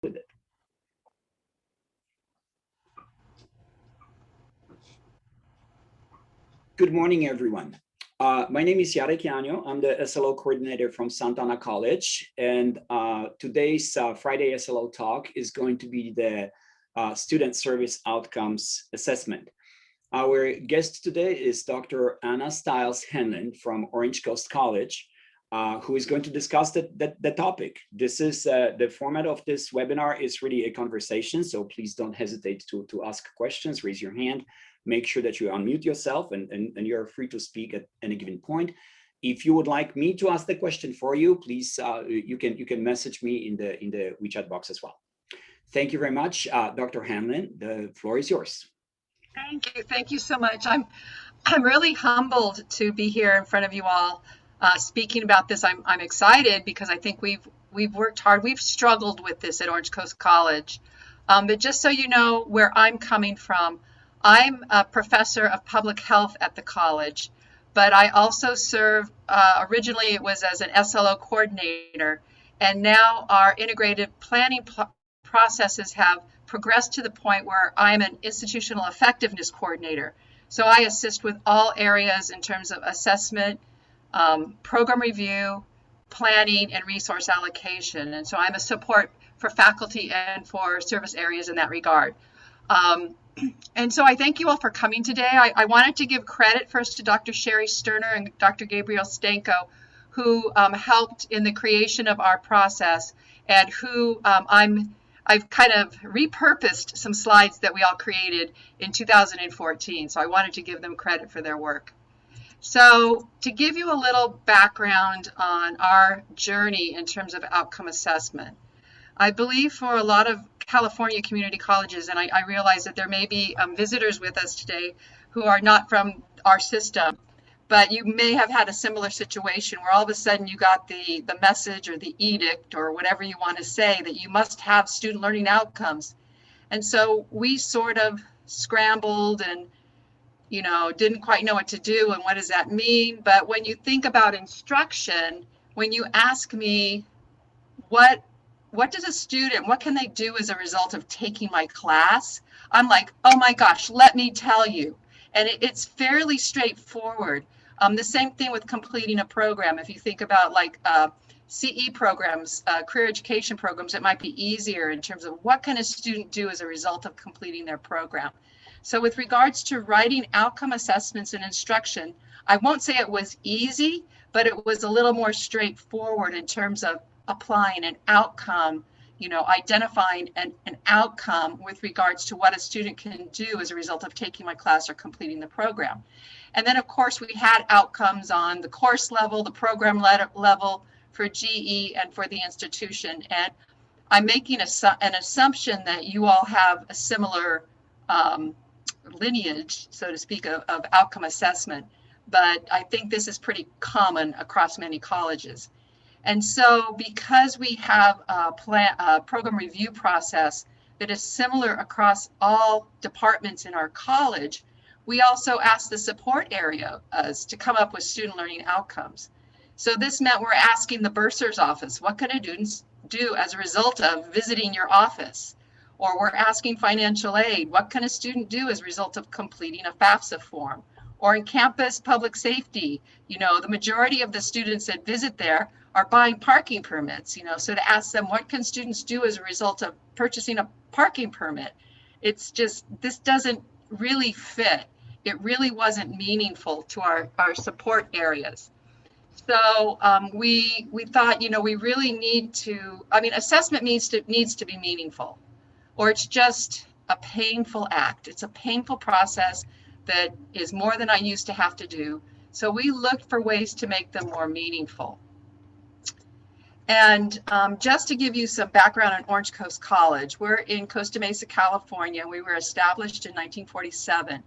with it. Good morning, everyone. My name is Jarek. I'm the SLO coordinator from Santana College, and today's Friday SLO talk is going to be the Student Service Outcomes Assessment. Our guest today is Dr. Anna Stiles Henlin from Orange Coast College, who is going to discuss the topic. This is the format of this webinar is really a conversation, so please don't hesitate to ask questions, raise your hand, make sure that you unmute yourself and you're free to speak at any given point. If you would like me to ask the question for you, please, you can message me in the WeChat box as well. Thank you very much, Dr. Henlin. The floor is yours. Thank you so much. I'm really humbled to be here in front of you all speaking about this. I'm excited because I think we've worked hard. We've struggled with this at Orange Coast College. But just so you know where I'm coming from, I'm a professor of public health at the college, but I also serve, originally it was as an SLO coordinator, and now our integrated planning processes have progressed to the point where I'm an institutional effectiveness coordinator. So I assist with all areas in terms of assessment, program review, planning, and resource allocation. And so I'm a support for faculty and for service areas in that regard. And so I thank you all for coming today. I wanted to give credit first to Dr. Sherry Sterner and Dr. Gabriel Stanko, who helped in the creation of our process, and who I've kind of repurposed some slides that we all created in 2014. So I wanted to give them credit for their work. So to give you a little background on our journey in terms of outcome assessment, I believe for a lot of California community colleges, and I realize that there may be visitors with us today who are not from our system, but you may have had a similar situation where all of a sudden you got the message or the edict or whatever you want to say that you must have student learning outcomes. And so we sort of scrambled and didn't quite know what to do and what does that mean. But when you think about instruction, when you ask me what does a student, what can they do as a result of taking my class? I'm like, oh my gosh, let me tell you. And it's fairly straightforward. The same thing with completing a program. If you think about like CE programs, career education programs, it might be easier in terms of what can a student do as a result of completing their program. So with regards to writing outcome assessments and instruction, I won't say it was easy, but it was a little more straightforward in terms of applying an outcome, identifying an outcome with regards to what a student can do as a result of taking my class or completing the program. And then, of course, we had outcomes on the course level, the program level for GE and for the institution. And I'm making an assumption that you all have a similar lineage, so to speak, of outcome assessment. But I think this is pretty common across many colleges. And so because we have a program review process that is similar across all departments in our college, we also ask the support areas to come up with student learning outcomes. So this meant we're asking the bursar's office, what can students do as a result of visiting your office? Or we're asking financial aid, what can a student do as a result of completing a FAFSA form? Or in campus public safety, the majority of the students that visit there are buying parking permits, so to ask them, what can students do as a result of purchasing a parking permit? It's just, this doesn't really fit. It really wasn't meaningful to our support areas. So we thought, we really need to, assessment needs to be meaningful, or it's just a painful act. It's a painful process that is more than I used to have to do. So we looked for ways to make them more meaningful. And just to give you some background on Orange Coast College, we're in Costa Mesa, California. We were established in 1947.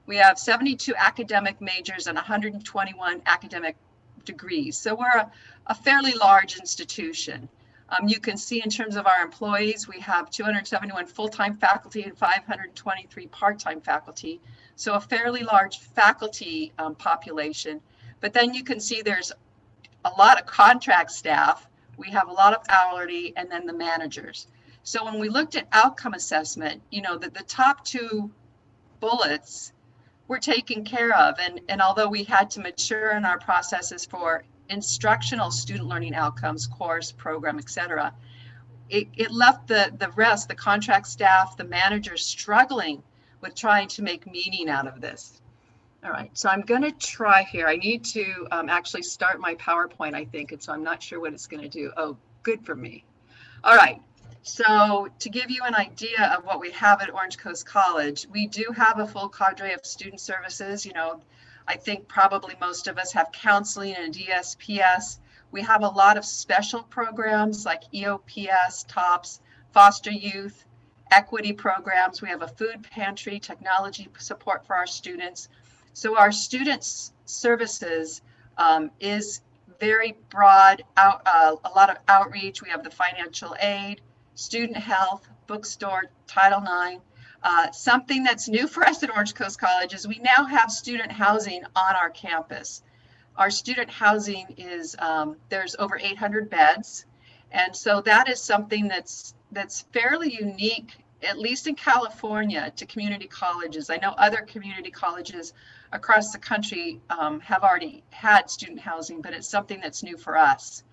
We have 72 academic majors and 121 academic degrees. So we're a fairly large institution. You can see in terms of our employees, we have 271 full-time faculty and 523 part-time faculty. So a fairly large faculty population. But then you can see there's a lot of contract staff. We have a lot of hourly, and then the managers. So when we looked at outcome assessment, the top two bullets were taken care of. And although we had to mature in our processes for instructional student learning outcomes, course, program, etc., it left the rest, the contract staff, the managers struggling with trying to make meaning out of this. All right, so I'm going to try here. I need to actually start my PowerPoint, I think, and so I'm not sure what it's going to do. Oh, good for me. All right, so to give you an idea of what we have at Orange Coast College, we do have a full cadre of student services. I think probably most of us have counseling and DSPS. We have a lot of special programs like EOPS, TOPS, foster youth, equity programs. We have a food pantry, technology support for our students. So our students' services is very broad, a lot of outreach. We have the financial aid, student health, bookstore, Title IX. Something that's new for us at Orange Coast College is we now have student housing on our campus. Our student housing is, there's over 800 beds. And so that is something that's fairly unique, at least in California, to community colleges. I know other community colleges across the country have already had student housing, but it's something that's new for us.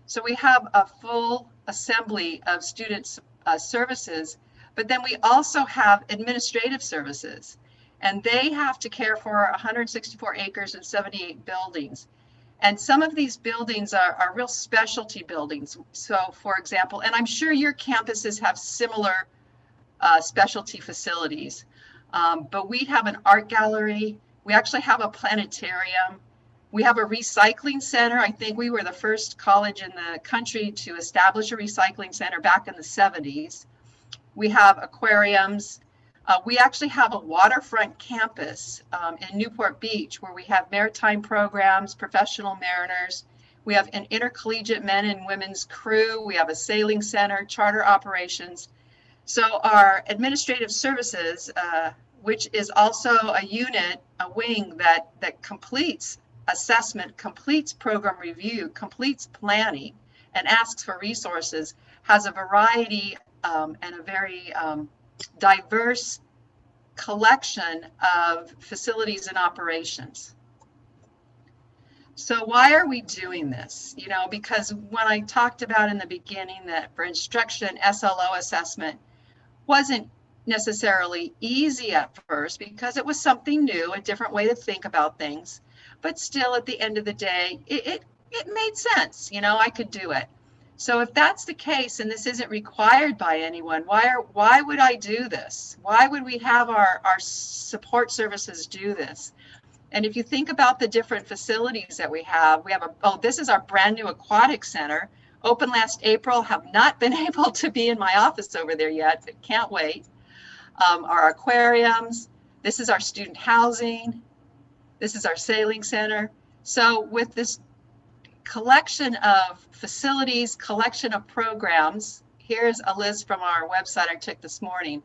So we have a full assembly of student services, but then we also have administrative services. And they have to care for 164 acres and 78 buildings. And some of these buildings are real specialty buildings. So for example, and I'm sure your campuses have similar specialty facilities, but we have an art gallery. We actually have a planetarium. We have a recycling center. I think we were the first college in the country to establish a recycling center back in the 70s. We have aquariums. We actually have a waterfront campus in Newport Beach where we have maritime programs, professional mariners. We have an intercollegiate men and women's crew. We have a sailing center, charter operations. So our administrative services, which is also a unit, a wing that completes assessment, completes program review, completes planning, and asks for resources, has a variety and a very diverse collection of facilities and operations. So why are we doing this? Because when I talked about in the beginning that for instruction, SLO assessment wasn't necessarily easy at first because it was something new, a different way to think about things, but still at the end of the day, it made sense. I could do it. So if that's the case, and this isn't required by anyone, why would I do this? Why would we have our support services do this? And if you think about the different facilities that we have this is our brand new aquatic center, open last April, have not been able to be in my office over there yet, but can't wait. Our aquariums, this is our student housing, this is our sailing center. So with this collection of facilities, collection of programs, here's a list from our website I took this morning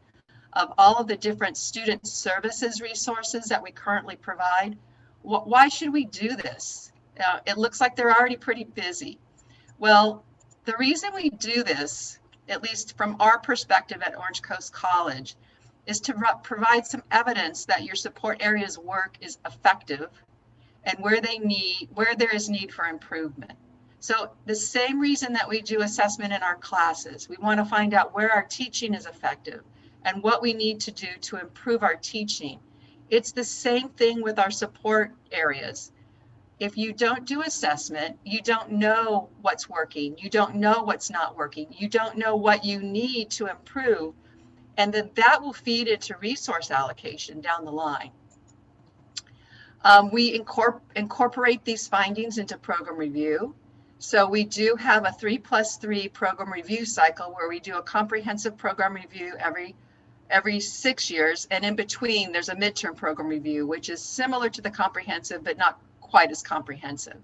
of all of the different student services resources that we currently provide. Why should we do this? It looks like they're already pretty busy. Well, the reason we do this, at least from our perspective at Orange Coast College, is to provide some evidence that your support area's work is effective and where there is need for improvement. So the same reason that we do assessment in our classes, we want to find out where our teaching is effective and what we need to do to improve our teaching. It's the same thing with our support areas. If you don't do assessment, you don't know what's working. You don't know what's not working. You don't know what you need to improve. And then that will feed into resource allocation down the line. We incorporate these findings into program review. So we do have a 3+3 program review cycle where we do a comprehensive program review every 6 years. And in between, there's a midterm program review, which is similar to the comprehensive, but not quite as comprehensive.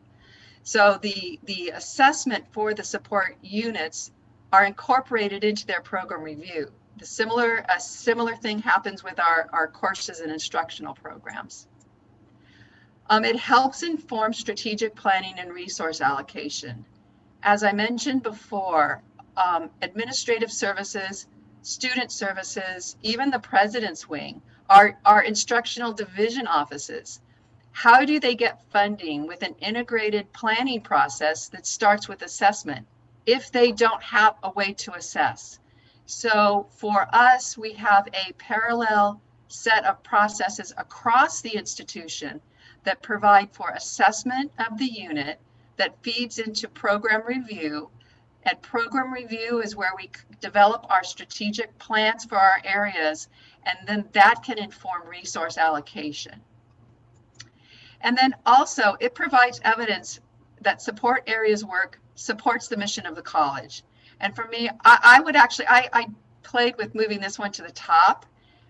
So the assessment for the support units are incorporated into their program review. A similar thing happens with our courses and instructional programs. It helps inform strategic planning and resource allocation. As I mentioned before, administrative services, student services, even the president's wing, our instructional division offices. How do they get funding with an integrated planning process that starts with assessment if they don't have a way to assess? So for us, we have a parallel set of processes across the institution that provide for assessment of the unit that feeds into program review. And program review is where we develop our strategic plans for our areas, and then that can inform resource allocation. And then also it provides evidence that support areas work supports the mission of the college. And for me, I played with moving this one to the top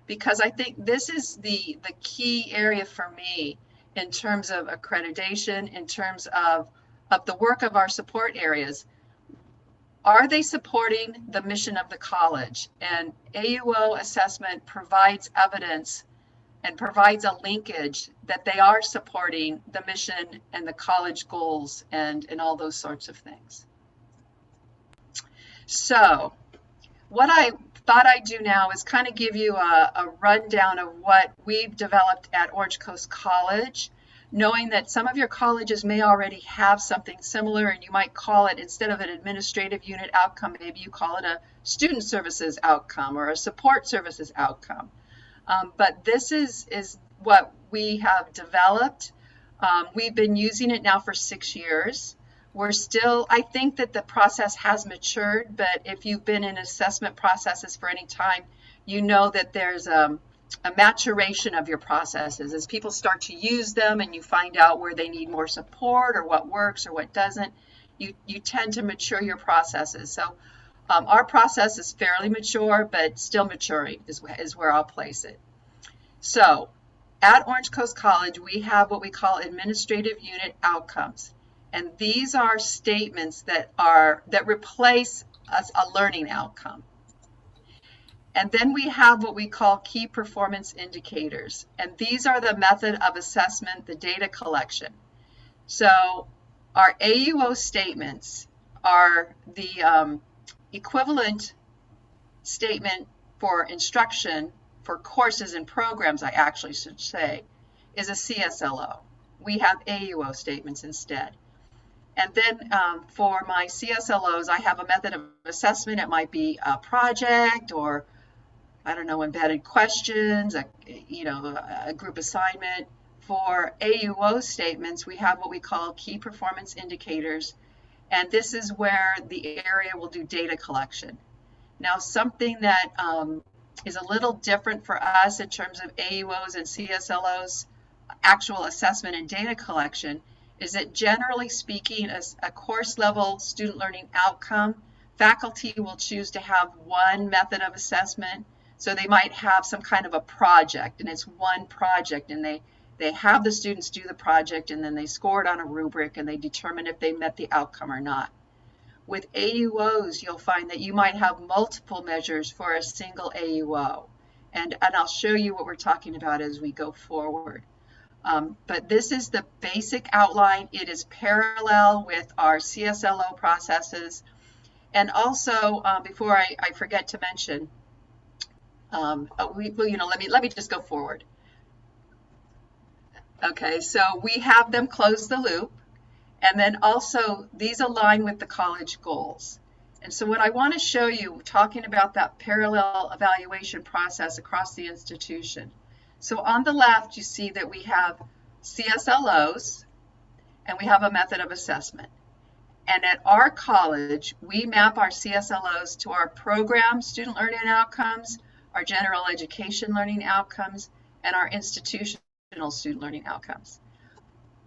because I think this is the key area for me in terms of accreditation, in terms of the work of our support areas. Are they supporting the mission of the college? And AUO assessment provides evidence and provides a linkage that they are supporting the mission and the college goals and all those sorts of things. So what I thought I'd do now is kind of give you a rundown of what we've developed at Orange Coast College, knowing that some of your colleges may already have something similar, and you might call it, instead of an administrative unit outcome, maybe you call it a student services outcome or a support services outcome. But this is what we have developed. We've been using it now for 6 years. We're still, I think that the process has matured, but if you've been in assessment processes for any time, you know that there's a maturation of your processes. As people start to use them and you find out where they need more support or what works or what doesn't, you tend to mature your processes. So our process is fairly mature, but still maturing is where I'll place it. So at Orange Coast College, we have what we call administrative unit outcomes. And these are statements that replace a learning outcome. And then we have what we call key performance indicators. And these are the method of assessment, the data collection. So our AUO statements are the equivalent statement for instruction for courses and programs, I actually should say, is a CSLO. We have AUO statements instead. And then for my CSLOs, I have a method of assessment. It might be a project or, I don't know, embedded questions, a group assignment. For AUO statements, we have what we call key performance indicators. And this is where the area will do data collection. Now, something that is a little different for us in terms of AUOs and CSLOs, actual assessment and data collection, is that generally speaking, as a course level student learning outcome, faculty will choose to have one method of assessment. So they might have some kind of a project, and it's one project, and they have the students do the project, and then they score it on a rubric, and they determine if they met the outcome or not. With AUOs, you'll find that you might have multiple measures for a single AUO. And I'll show you what we're talking about as we go forward. But this is the basic outline. It is parallel with our CSLO processes. And also, before I forget to mention, let me just go forward. Okay, so we have them close the loop. And then also, these align with the college goals. And so what I want to show you, talking about that parallel evaluation process across the institution. So on the left, you see that we have CSLOs, and we have a method of assessment. And at our college, we map our CSLOs to our program student learning outcomes, our general education learning outcomes, and our institutional student learning outcomes.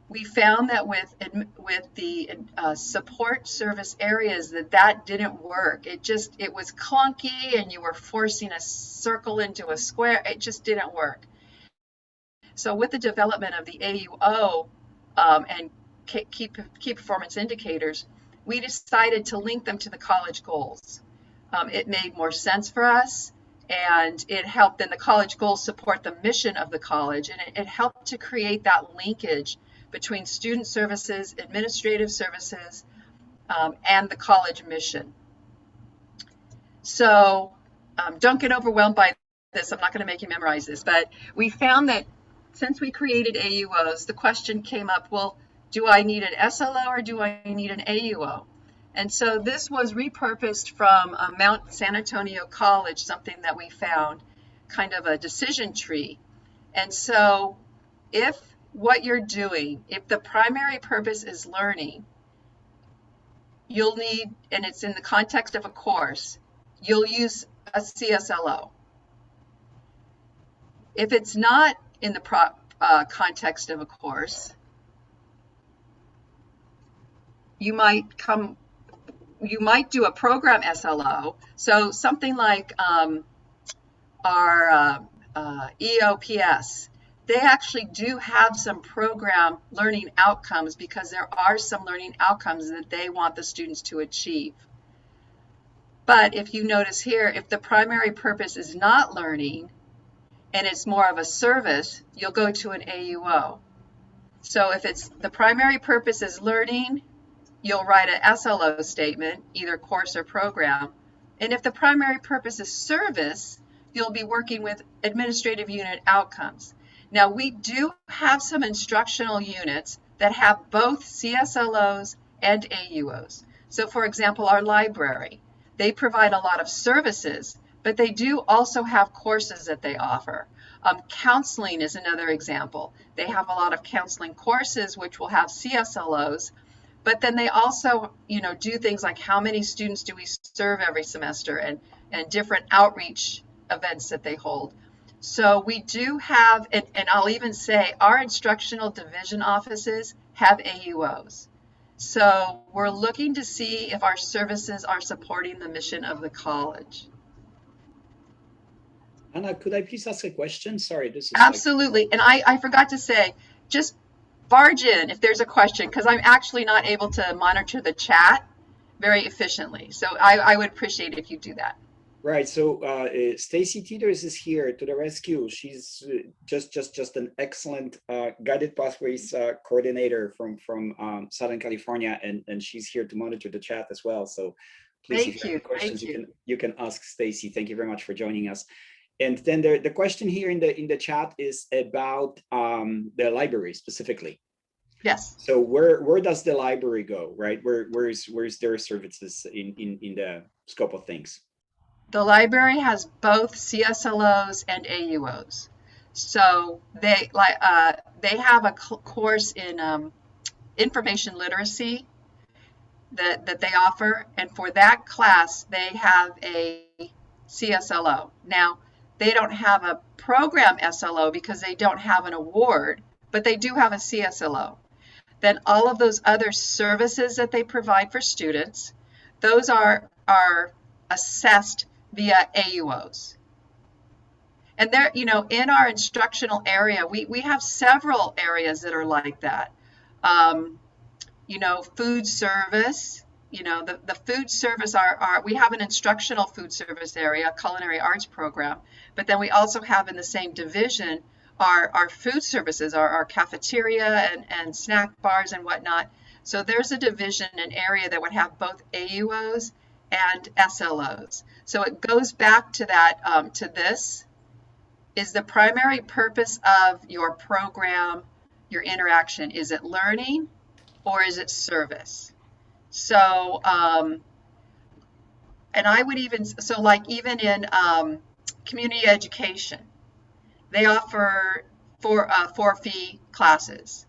We found that with the support service areas that didn't work. It was clunky, and you were forcing a circle into a square. It just didn't work. So with the development of the AUO and key performance indicators, we decided to link them to the college goals. It made more sense for us, and it helped then the college goals support the mission of the college, and it helped to create that linkage between student services, administrative services, and the college mission. So don't get overwhelmed by this. I'm not going to make you memorize this, but we found that since we created AUOs, the question came up, well, do I need an SLO or do I need an AUO? And so this was repurposed from Mount San Antonio College, something that we found, kind of a decision tree. And so if what you're doing, if the primary purpose is learning, you'll need, and it's in the context of a course, you'll use a CSLO. If it's not in the context of a course, you might do a program SLO. So something like our EOPS, they actually do have some program learning outcomes because there are some learning outcomes that they want the students to achieve. But if you notice here, if the primary purpose is not learning and it's more of a service, you'll go to an AUO. So if it's the primary purpose is learning, you'll write an SLO statement, either course or program. And if the primary purpose is service, you'll be working with administrative unit outcomes. Now, we do have some instructional units that have both CSLOs and AUOs. So for example, our library, they provide a lot of services, but they do also have courses that they offer. Counseling is another example. They have a lot of counseling courses which will have CSLOs, but then they also, do things like how many students do we serve every semester and different outreach events that they hold. So we do have, and I'll even say our instructional division offices have AUOs. So we're looking to see if our services are supporting the mission of the college. Anna, could I please ask a question? Sorry, this is absolutely. And I forgot to say, just barge in if there's a question, because I'm actually not able to monitor the chat very efficiently. So I would appreciate it if you do that. Right. So Stacy Teeters is here to the rescue. She's just an excellent guided pathways coordinator from Southern California, and she's here to monitor the chat as well. So please, if you have any questions, you can ask Stacy. Thank you very much for joining us. And then the question here in the chat is about the library specifically. Yes. So where does the library go, right? Where's their services in the scope of things? The library has both CSLOs and AUOs. So they have a course in information literacy that they offer, and for that class they have a CSLO. Now they don't have a program SLO because they don't have an award, but they do have a CSLO. Then all of those other services that they provide for students, those are assessed via AUOs. And there, in our instructional area, we have several areas that are like that. Food service, the food service we have an instructional food service area, culinary arts program, but then we also have in the same division our food services, our cafeteria and snack bars and whatnot. So there's a division, an area that would have both AUOs and SLOs. So it goes back to that, to this. Is the primary purpose of your program, your interaction, is it learning or is it service? So, and I would even in community education, they offer for-fee classes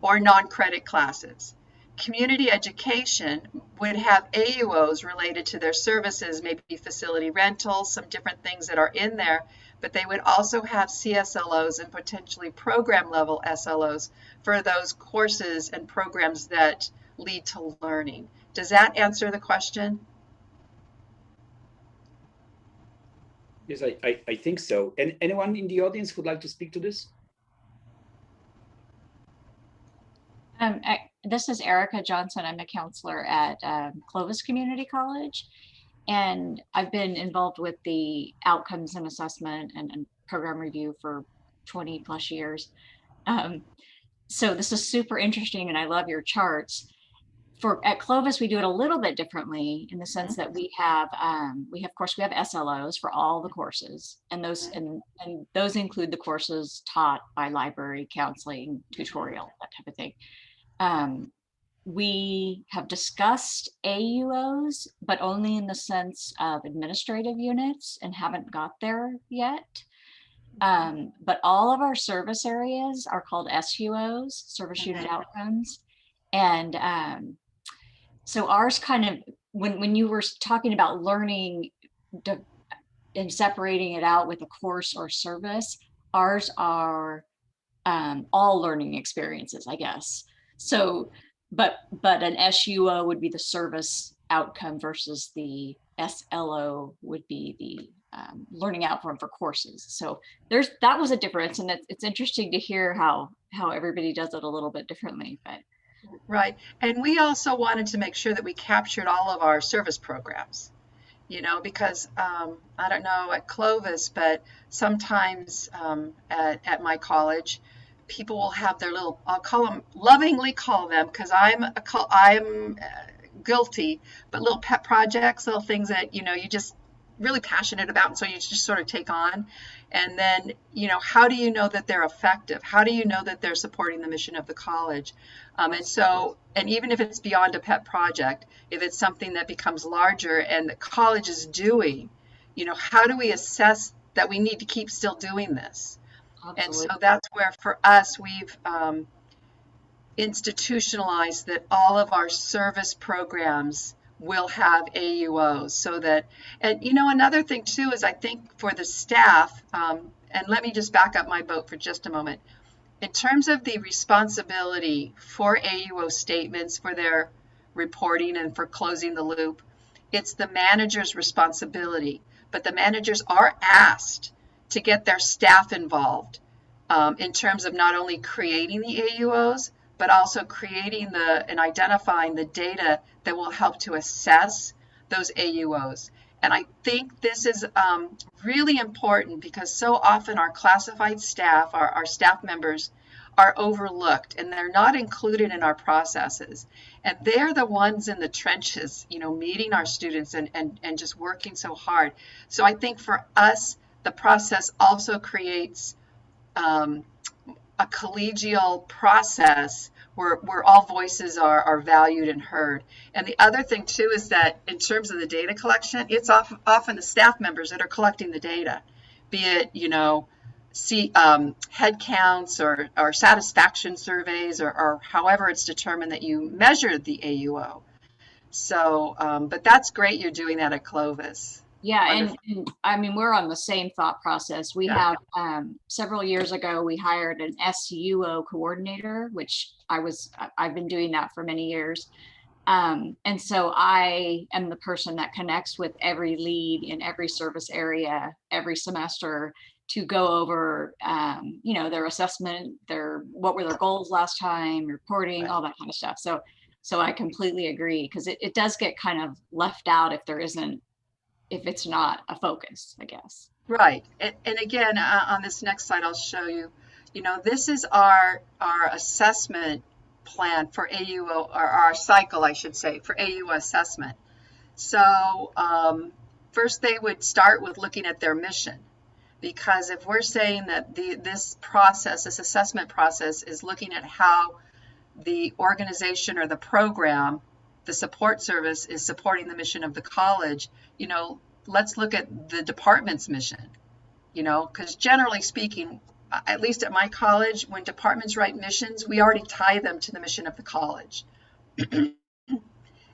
or non-credit classes. Community education would have AUOs related to their services, maybe facility rentals, some different things that are in there, but they would also have CSLOs and potentially program level SLOs for those courses and programs that lead to learning. Does that answer the question? Yes, I think so. And anyone in the audience would like to speak to this? This is Erica Johnson. I'm a counselor at Clovis Community College, and I've been involved with the outcomes and assessment and program review for 20 plus years. So this is super interesting, and I love your charts. at Clovis, we do it a little bit differently in the sense that we have of course we have SLOs for all the courses, and those include the courses taught by library, counseling, tutorial, that type of thing. We have discussed AUOs, but only in the sense of administrative units, and haven't got there yet. But all of our service areas are called SUOs, service unit outcomes. And so ours kind of, when you were talking about learning and separating it out with a course or service, ours are all learning experiences, I guess. So, but an SUO would be the service outcome versus the SLO would be the learning outcome for courses. So that was a difference, and it's interesting to hear how everybody does it a little bit differently. But Right. And we also wanted to make sure that we captured all of our service programs, because I don't know at Clovis, but sometimes at my college, people will have their little, lovingly call them, because I'm guilty, but little pet projects, little things that, you're just really passionate about, and so you just sort of take on. And then, how do you know that they're effective? How do you know that they're supporting the mission of the college? And even if it's beyond a pet project, if it's something that becomes larger and the college is doing, how do we assess that we need to keep still doing this? Absolutely. And so that's where for us, we've institutionalized that all of our service programs will have AUOs, so that, and another thing too is I think for the staff, and let me just back up my boat for just a moment. In terms of the responsibility for AUO statements, for their reporting and for closing the loop, it's the manager's responsibility, but the managers are asked to get their staff involved in terms of not only creating the AUOs, but also creating and identifying the data that will help to assess those AUOs. And I think this is really important because so often our classified staff, our staff members, are overlooked and they're not included in our processes. And they're the ones in the trenches, meeting our students and just working so hard. So I think for us, the process also creates a collegial process where all voices are valued and heard. And the other thing too is that in terms of the data collection, it's often the staff members that are collecting the data, be it, head counts or satisfaction surveys or however it's determined that you measure the AUO. So, but that's great you're doing that at Clovis. Yeah, and I mean, we're on the same thought process. We have several years ago, we hired an SUO coordinator, which I've been doing that for many years. And so I am the person that connects with every lead in every service area every semester to go over, their assessment, what were their goals last time, reporting, all that kind of stuff. So I completely agree, because it does get kind of left out if it's not a focus, I guess. Right. And again, on this next slide, I'll show you, this is our assessment plan for AUO, or our cycle, I should say, for AUO assessment. So first they would start with looking at their mission, because if we're saying that this assessment process is looking at how the organization or the program, the support service, is supporting the mission of the college, let's look at the department's mission, because generally speaking, at least at my college, when departments write missions, we already tie them to the mission of the college.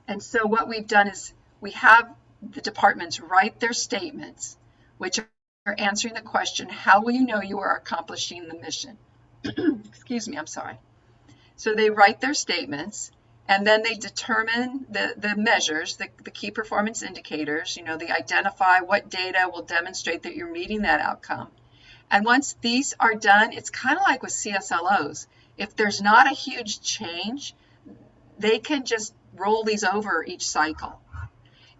And so what we've done is we have the departments write their statements, which are answering the question, how will you know you are accomplishing the mission? Excuse me, I'm sorry. So they write their statements, and then they determine the measures, the key performance indicators. They identify what data will demonstrate that you're meeting that outcome. And once these are done, it's kind of like with CSLOs. If there's not a huge change, they can just roll these over each cycle.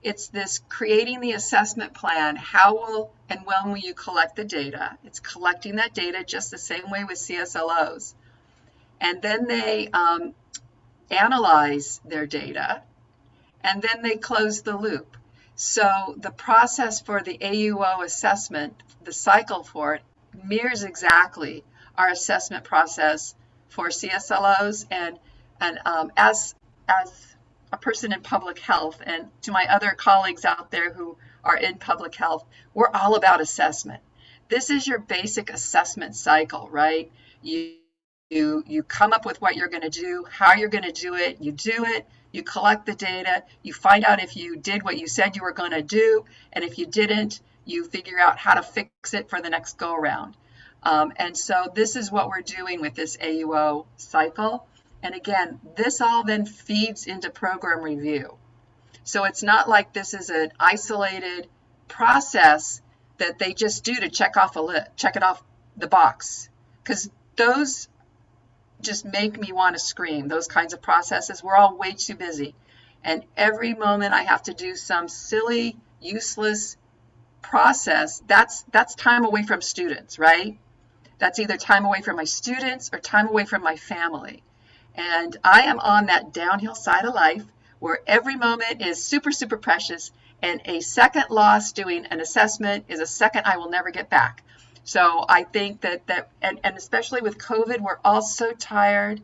It's this creating the assessment plan. How will and when will you collect the data? It's collecting that data just the same way with CSLOs. And then they analyze their data, and then they close the loop. So the process for the AUO assessment, the cycle for it, mirrors exactly our assessment process for CSLOs. And as a person in public health, and to my other colleagues out there who are in public health, we're all about assessment. This is your basic assessment cycle, right? You come up with what you're going to do, how you're going to do it, you collect the data, you find out if you did what you said you were going to do, and if you didn't, you figure out how to fix it for the next go around. And so this is what we're doing with this AUO cycle. And again, this all then feeds into program review. So it's not like this is an isolated process that they just do to check it off the box, because those just make me want to scream. Those kinds of processes, we're all way too busy. And every moment I have to do some silly, useless process, that's time away from students, right? That's either time away from my students or time away from my family. And I am on that downhill side of life where every moment is super, super precious, and a second lost doing an assessment is a second I will never get back. So I think that and especially with COVID, we're all so tired,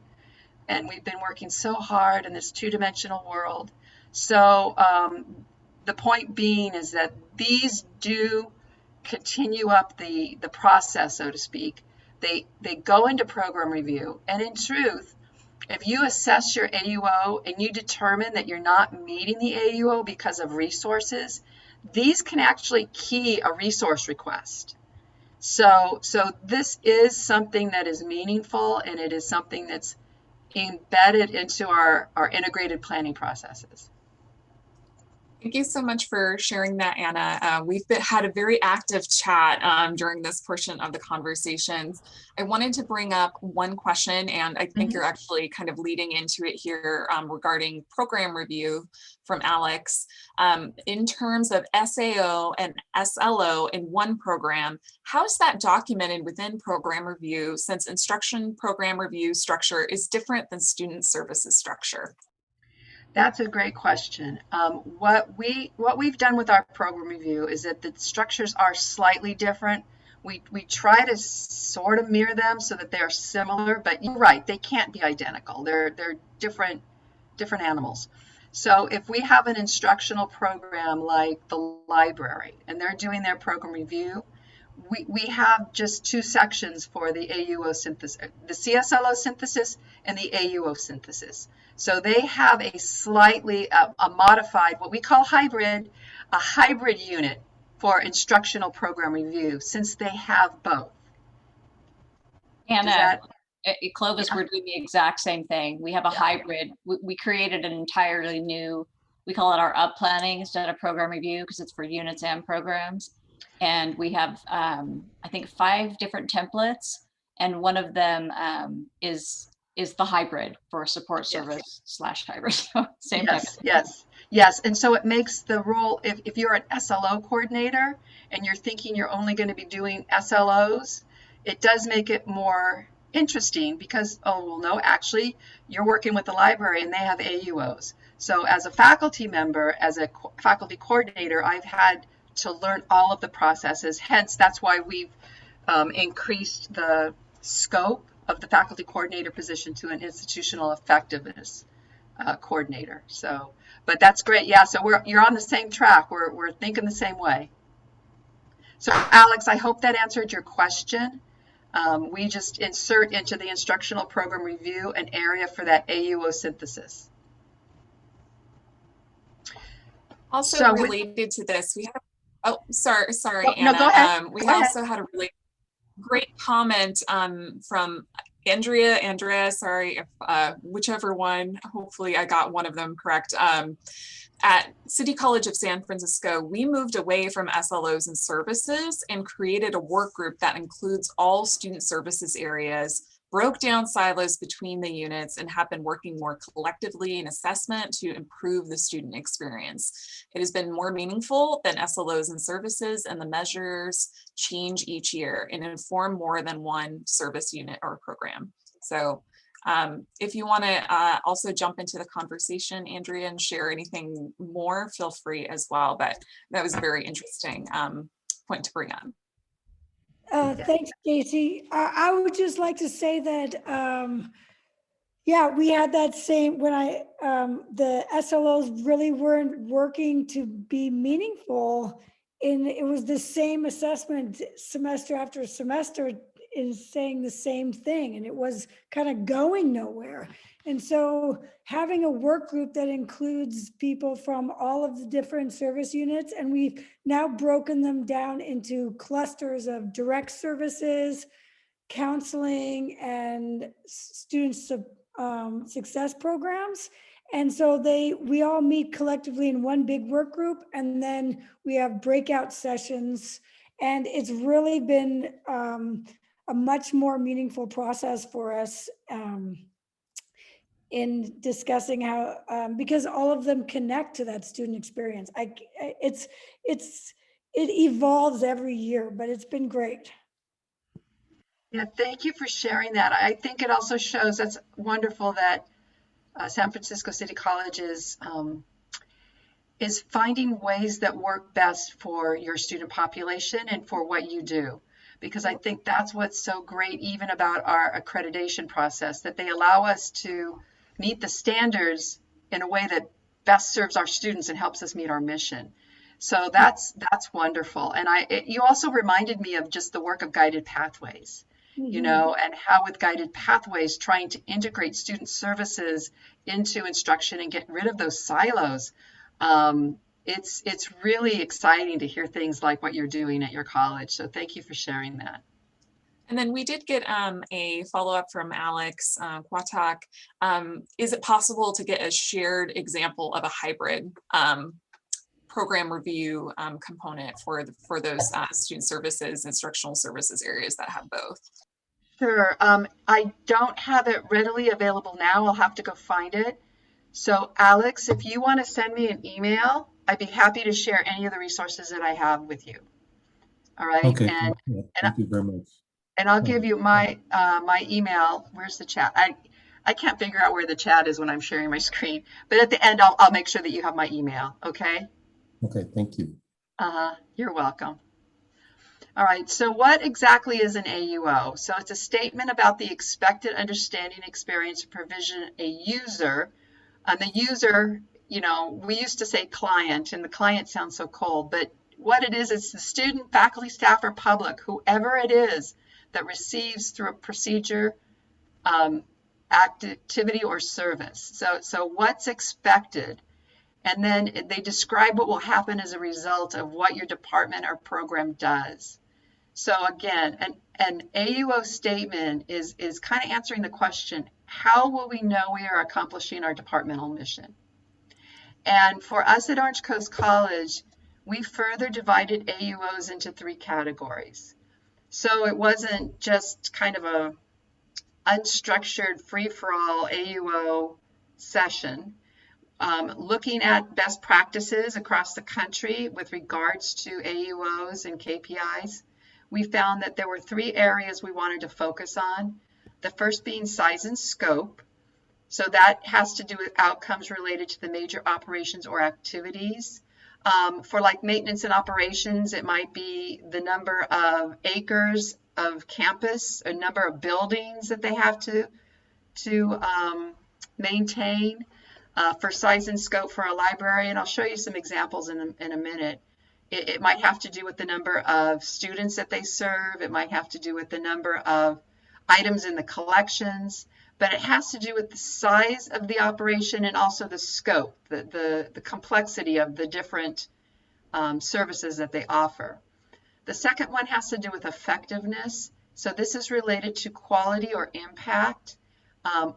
and we've been working so hard in this two-dimensional world. So the point being is that these do continue up the process, so to speak. They go into program review, and in truth, if you assess your AUO and you determine that you're not meeting the AUO because of resources, these can actually key a resource request. So this is something that is meaningful, and it is something that's embedded into our integrated planning processes. Thank you so much for sharing that, Anna. We've had a very active chat during this portion of the conversations. I wanted to bring up one question, and I think you're actually kind of leading into it here regarding program review from Alex. In terms of SAO and SLO in one program, how is that documented within program review, since instruction program review structure is different than student services structure? That's a great question. What we've done with our program review is that the structures are slightly different. We try to sort of mirror them so that they're similar, but you're right, they can't be identical. They're different animals. So if we have an instructional program like the library and they're doing their program review, we have just two sections for the AUO synthesis, the CSLO synthesis and the AUO synthesis. So they have a slightly a modified, what we call a hybrid unit for instructional program review, since they have both. And at Clovis, we're doing the exact same thing. We have a hybrid. We created an entirely new, we call it our up planning instead of program review, because it's for units and programs. And we have, I think, 5 different templates, and one of them is the hybrid for support service / hybrid. So same type. Yes. And so it makes the role, if you're an SLO coordinator and you're thinking you're only going to be doing SLOs, it does make it more interesting because, oh, well, no, actually, you're working with the library and they have AUOs. So as a faculty member, as a faculty coordinator, I've had to learn all of the processes. Hence, that's why we've increased the scope of the faculty coordinator position to an institutional effectiveness coordinator. So, but that's great. Yeah, so you're on the same track. We're thinking the same way. So Alex, I hope that answered your question. We just insert into the instructional program review an area for that AUO synthesis. Also related to this, we have, sorry, Anna. No, go ahead. We also had a really great comment from Andrea, sorry, if whichever one, hopefully I got one of them correct. At City College of San Francisco, we moved away from SLOs and services and created a work group that includes all student services areas, broke down silos between the units, and have been working more collectively in assessment to improve the student experience. It has been more meaningful than SLOs and services, and the measures change each year and inform more than one service unit or program. So If you want to also jump into the conversation, Andrea, and share anything more, feel free as well. But that was a very interesting point to bring up. Thanks, Casey. I would just like to say that, yeah, we had that same, when the SLOs really weren't working to be meaningful, and it was the same assessment semester after semester is saying the same thing, and it was kind of going nowhere. And so having a work group that includes people from all of the different service units, and we've now broken them down into clusters of direct services, counseling, and student success programs. And so we all meet collectively in one big work group, and then we have breakout sessions. And it's really been a much more meaningful process for us in discussing how, because all of them connect to that student experience. It evolves every year, but it's been great. Yeah, thank you for sharing that. I think it also shows, that's wonderful that San Francisco City College is finding ways that work best for your student population and for what you do. Because I think that's what's so great even about our accreditation process, that they allow us to meet the standards in a way that best serves our students and helps us meet our mission. So that's wonderful. And you also reminded me of just the work of Guided Pathways, you know, and how with Guided Pathways, trying to integrate student services into instruction and get rid of those silos. It's really exciting to hear things like what you're doing at your college. So thank you for sharing that. And then we did get a follow-up from Alex Kwatak. Is it possible to get a shared example of a hybrid program review component for those student services, instructional services areas that have both? Sure. I don't have it readily available now. I'll have to go find it. So Alex, if you want to send me an email, I'd be happy to share any of the resources that I have with you. All right. Okay. Thank you very much. And I'll give you my my email. Where's the chat? I can't figure out where the chat is when I'm sharing my screen, but at the end, I'll make sure that you have my email. Okay. Okay. Thank you. You're welcome. All right. So what exactly is an AUO? So it's a statement about the expected understanding, experience, and provision a user. The user, you know, we used to say client, and the client sounds so cold, but what it is, it's the student, faculty, staff, or public, whoever it is that receives through a procedure, activity, or service. So what's expected? And then they describe what will happen as a result of what your department or program does. So again, an AUO statement is kind of answering the question, how will we know we are accomplishing our departmental mission? And for us at Orange Coast College, we further divided AUOs into 3 categories. So it wasn't just kind of a unstructured free-for-all AUO session. Looking at best practices across the country with regards to AUOs and KPIs, we found that there were 3 areas we wanted to focus on. The first being size and scope. So that has to do with outcomes related to the major operations or activities. For like maintenance and operations, it might be the number of acres of campus, a number of buildings that they have to maintain. For size and scope for a library, and I'll show you some examples in a minute. It might have to do with the number of students that they serve. It might have to do with the number of items in the collections, but it has to do with the size of the operation and also the scope, the complexity of the different services that they offer. The second one has to do with effectiveness. So this is related to quality or impact.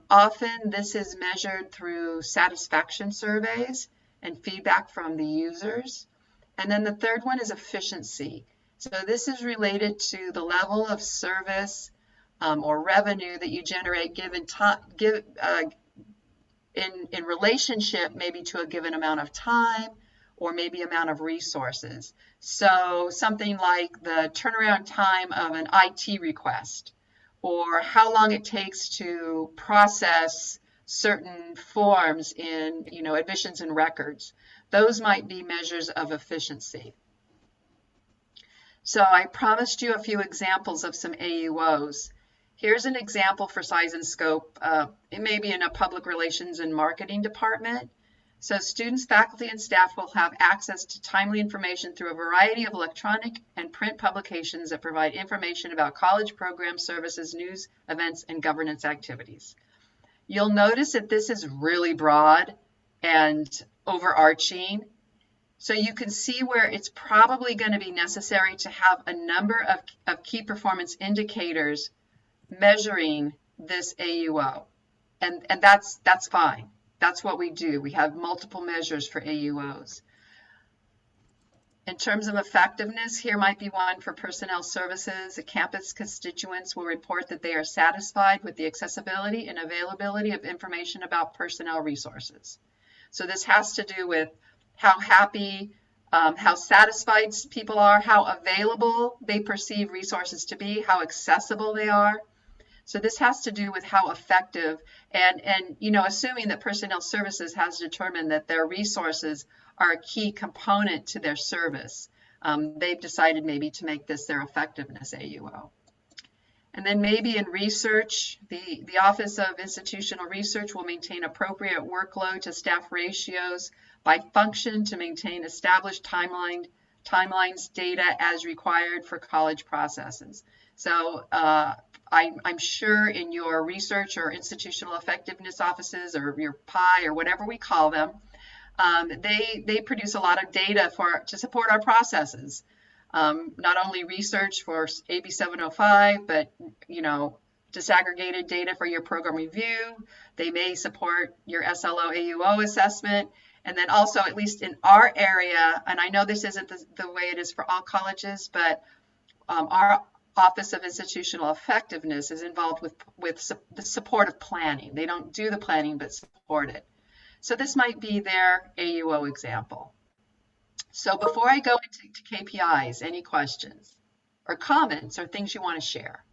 Often this is measured through satisfaction surveys and feedback from the users. And then the third one is efficiency. So this is related to the level of service or revenue that you generate in relationship maybe to a given amount of time or maybe amount of resources. So something like the turnaround time of an IT request, or how long it takes to process certain forms in, admissions and records. Those might be measures of efficiency. So I promised you a few examples of some AUOs. Here's an example for size and scope. It may be in a public relations and marketing department. So students, faculty, and staff will have access to timely information through a variety of electronic and print publications that provide information about college programs, services, news, events, and governance activities. You'll notice that this is really broad and overarching. So you can see where it's probably going to be necessary to have a number of key performance indicators measuring this AUO. And that's fine. That's what we do. We have multiple measures for AUOs. In terms of effectiveness, here might be one for personnel services. The campus constituents will report that they are satisfied with the accessibility and availability of information about personnel resources. So this has to do with how happy, how satisfied people are, how available they perceive resources to be, how accessible they are. So this has to do with how effective and assuming that personnel services has determined that their resources are a key component to their service. They've decided maybe to make this their effectiveness AUO. And then maybe in research, the Office of Institutional Research will maintain appropriate workload to staff ratios by function to maintain established timelines data as required for college processes. So I'm sure in your research or institutional effectiveness offices or your PI or whatever we call them, they produce a lot of data to support our processes. Not only research for AB 705, but disaggregated data for your program review. They may support your SLO AUO assessment. And then also, at least in our area, and I know this isn't the way it is for all colleges, but our Office of Institutional Effectiveness is involved with the support of planning. They don't do the planning, but support it. So this might be their AUO example. So before I go into KPIs, any questions or comments or things you want to share?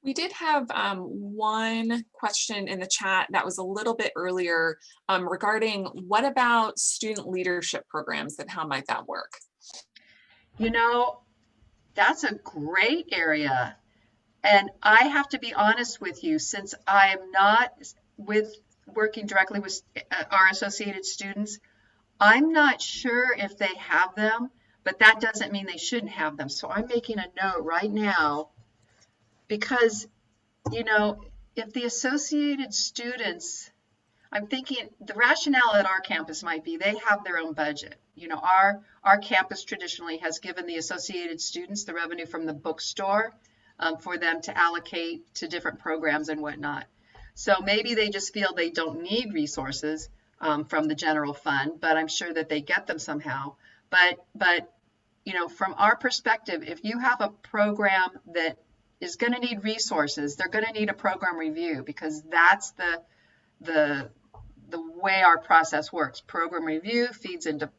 We did have one question in the chat that was a little bit earlier regarding what about student leadership programs and how might that work? That's a great area. And I have to be honest with you, since I am not working directly with our associated students, I'm not sure if they have them, but that doesn't mean they shouldn't have them. So I'm making a note right now because, if the associated students, I'm thinking the rationale at our campus might be they have their own budget. Our campus traditionally has given the associated students the revenue from the bookstore for them to allocate to different programs and whatnot. So maybe they just feel they don't need resources from the general fund, but I'm sure that they get them somehow. But from our perspective, if you have a program that is going to need resources, they're going to need a program review because that's the way our process works. Program review feeds into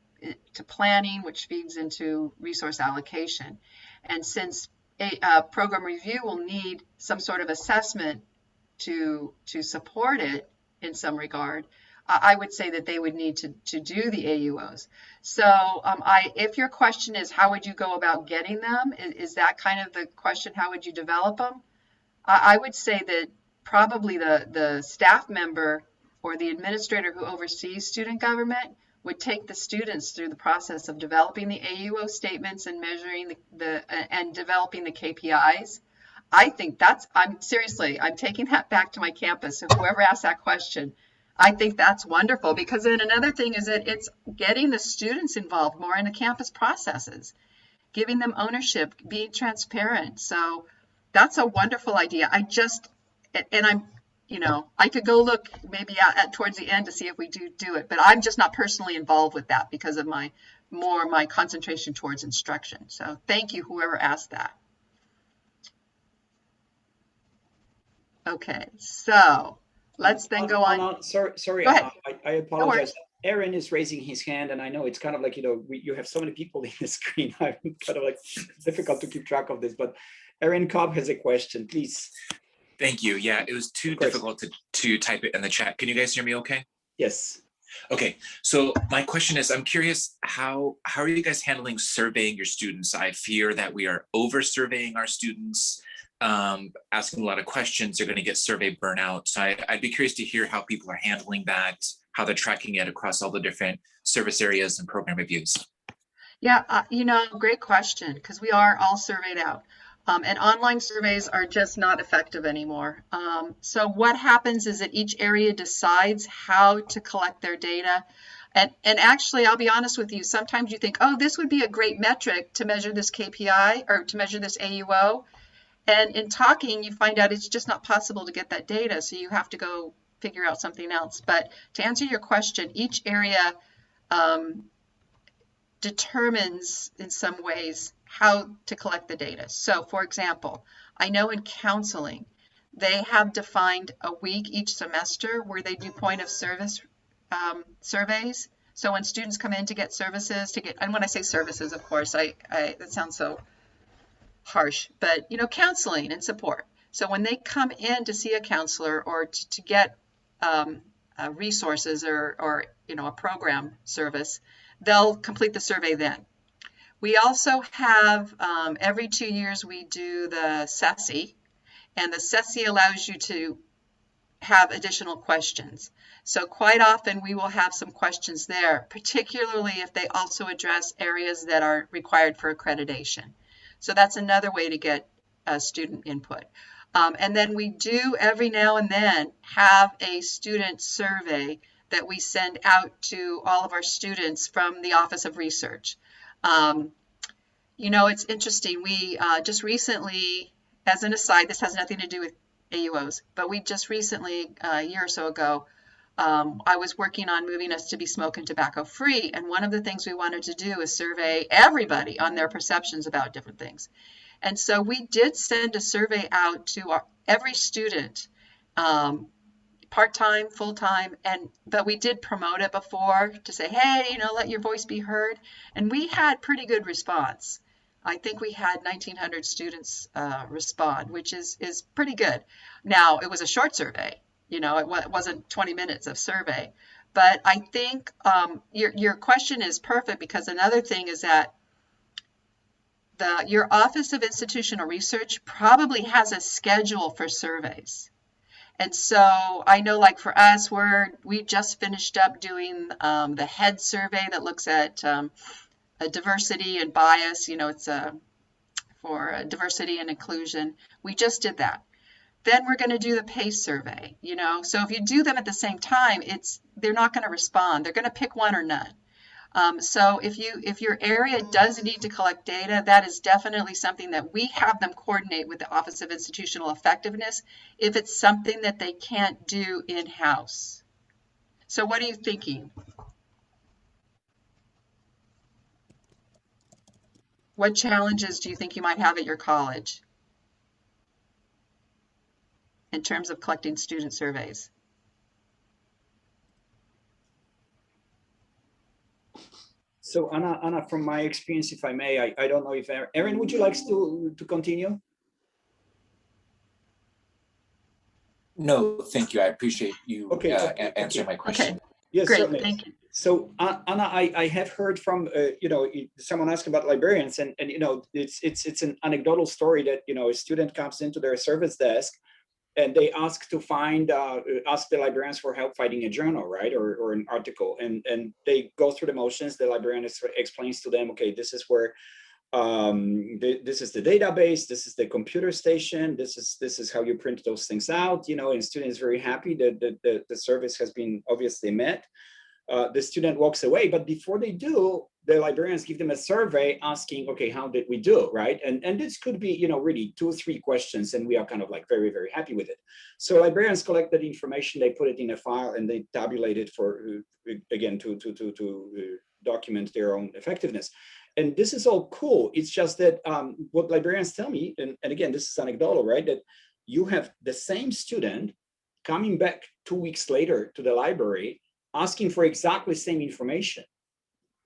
planning, which feeds into resource allocation. And since a program review will need some sort of assessment to support it in some regard, I would say that they would need to do the AUOs. So if your question is how would you go about getting them, is that kind of the question, how would you develop them? I would say that probably the staff member or the administrator who oversees student government would take the students through the process of developing the AUO statements and measuring and developing the KPIs. I think I'm taking that back to my campus. So whoever asked that question, I think that's wonderful because then another thing is that it's getting the students involved more in the campus processes, giving them ownership, being transparent. So that's a wonderful idea. I could go look maybe at towards the end to see if we do it, but I'm just not personally involved with that because of my concentration towards instruction. So thank you, whoever asked that. Okay, so let's then go on. Sorry, Go ahead. I apologize. Aaron is raising his hand, and I know it's kind of like, you have so many people in the screen. I'm kind of like, it's difficult to keep track of this, but Aaron Cobb has a question, please. Thank you. Yeah, it was too difficult to type it in the chat. Can you guys hear me okay? Yes. Okay, so my question is, I'm curious, how are you guys handling surveying your students? I fear that we are over surveying our students, asking a lot of questions. They're going to get survey burnout. So I'd be curious to hear how people are handling that, how they're tracking it across all the different service areas and program reviews. Yeah, great question, because we are all surveyed out. And online surveys are just not effective anymore. So what happens is that each area decides how to collect their data. And actually, I'll be honest with you, sometimes you think, oh, this would be a great metric to measure this KPI or to measure this AUO. And in talking, you find out it's just not possible to get that data. So you have to go figure out something else. But to answer your question, each area determines in some ways how to collect the data. So for example, I know in counseling, they have defined a week each semester where they do point of service surveys. So when students come in to get services, and when I say services, of course, that sounds so harsh, but counseling and support. So when they come in to see a counselor or to get resources or a program service, they'll complete the survey then. We also have, every 2 years, we do the SESI, and the SESI allows you to have additional questions. So quite often we will have some questions there, particularly if they also address areas that are required for accreditation. So that's another way to get student input. And then we do every now and then have a student survey that we send out to all of our students from the Office of Research. It's interesting. We just recently, as an aside, this has nothing to do with AUOs, but we just recently, a year or so ago, I was working on moving us to be smoke and tobacco free. And one of the things we wanted to do is survey everybody on their perceptions about different things. And so we did send a survey out to every student, part-time, full-time, but we did promote it before to say, hey, let your voice be heard. And we had pretty good response. I think we had 1,900 students respond, which is pretty good. Now, it was a short survey. It wasn't 20 minutes of survey. But I think your question is perfect, because another thing is that your Office of Institutional Research probably has a schedule for surveys. And so I know, like for us, we just finished up doing the HEAD survey that looks at diversity and bias. It's for diversity and inclusion. We just did that. Then we're going to do the PACE survey. So if you do them at the same time, they're not going to respond. They're going to pick one or none. So if your area does need to collect data, that is definitely something that we have them coordinate with the Office of Institutional Effectiveness if it's something that they can't do in-house. So what are you thinking? What challenges do you think you might have at your college in terms of collecting student surveys? So Anna, from my experience, if I may, I don't know if Aaron, would you like to continue? No, thank you. I appreciate you answering my question. Okay. Yes, great. certainly. Thank you. So Anna, I have heard from someone asked about librarians, and it's an anecdotal story that a student comes into their service desk and they ask to ask the librarians for help finding a journal, right, or an article, and they go through the motions. The librarian explains to them, okay, this is where this is the database, this is the computer station, this is how you print those things out, and students very happy that the service has been obviously met. The student walks away, but before they do, the librarians give them a survey asking, okay, how did we do, right? And this could be, really 2 or 3 questions, and we are kind of like very, very happy with it. So librarians collect that information, they put it in a file, and they tabulate it for, again, to document their own effectiveness. And this is all cool. It's just that what librarians tell me, and again, this is anecdotal, right? That you have the same student coming back 2 weeks later to the library asking for exactly the same information.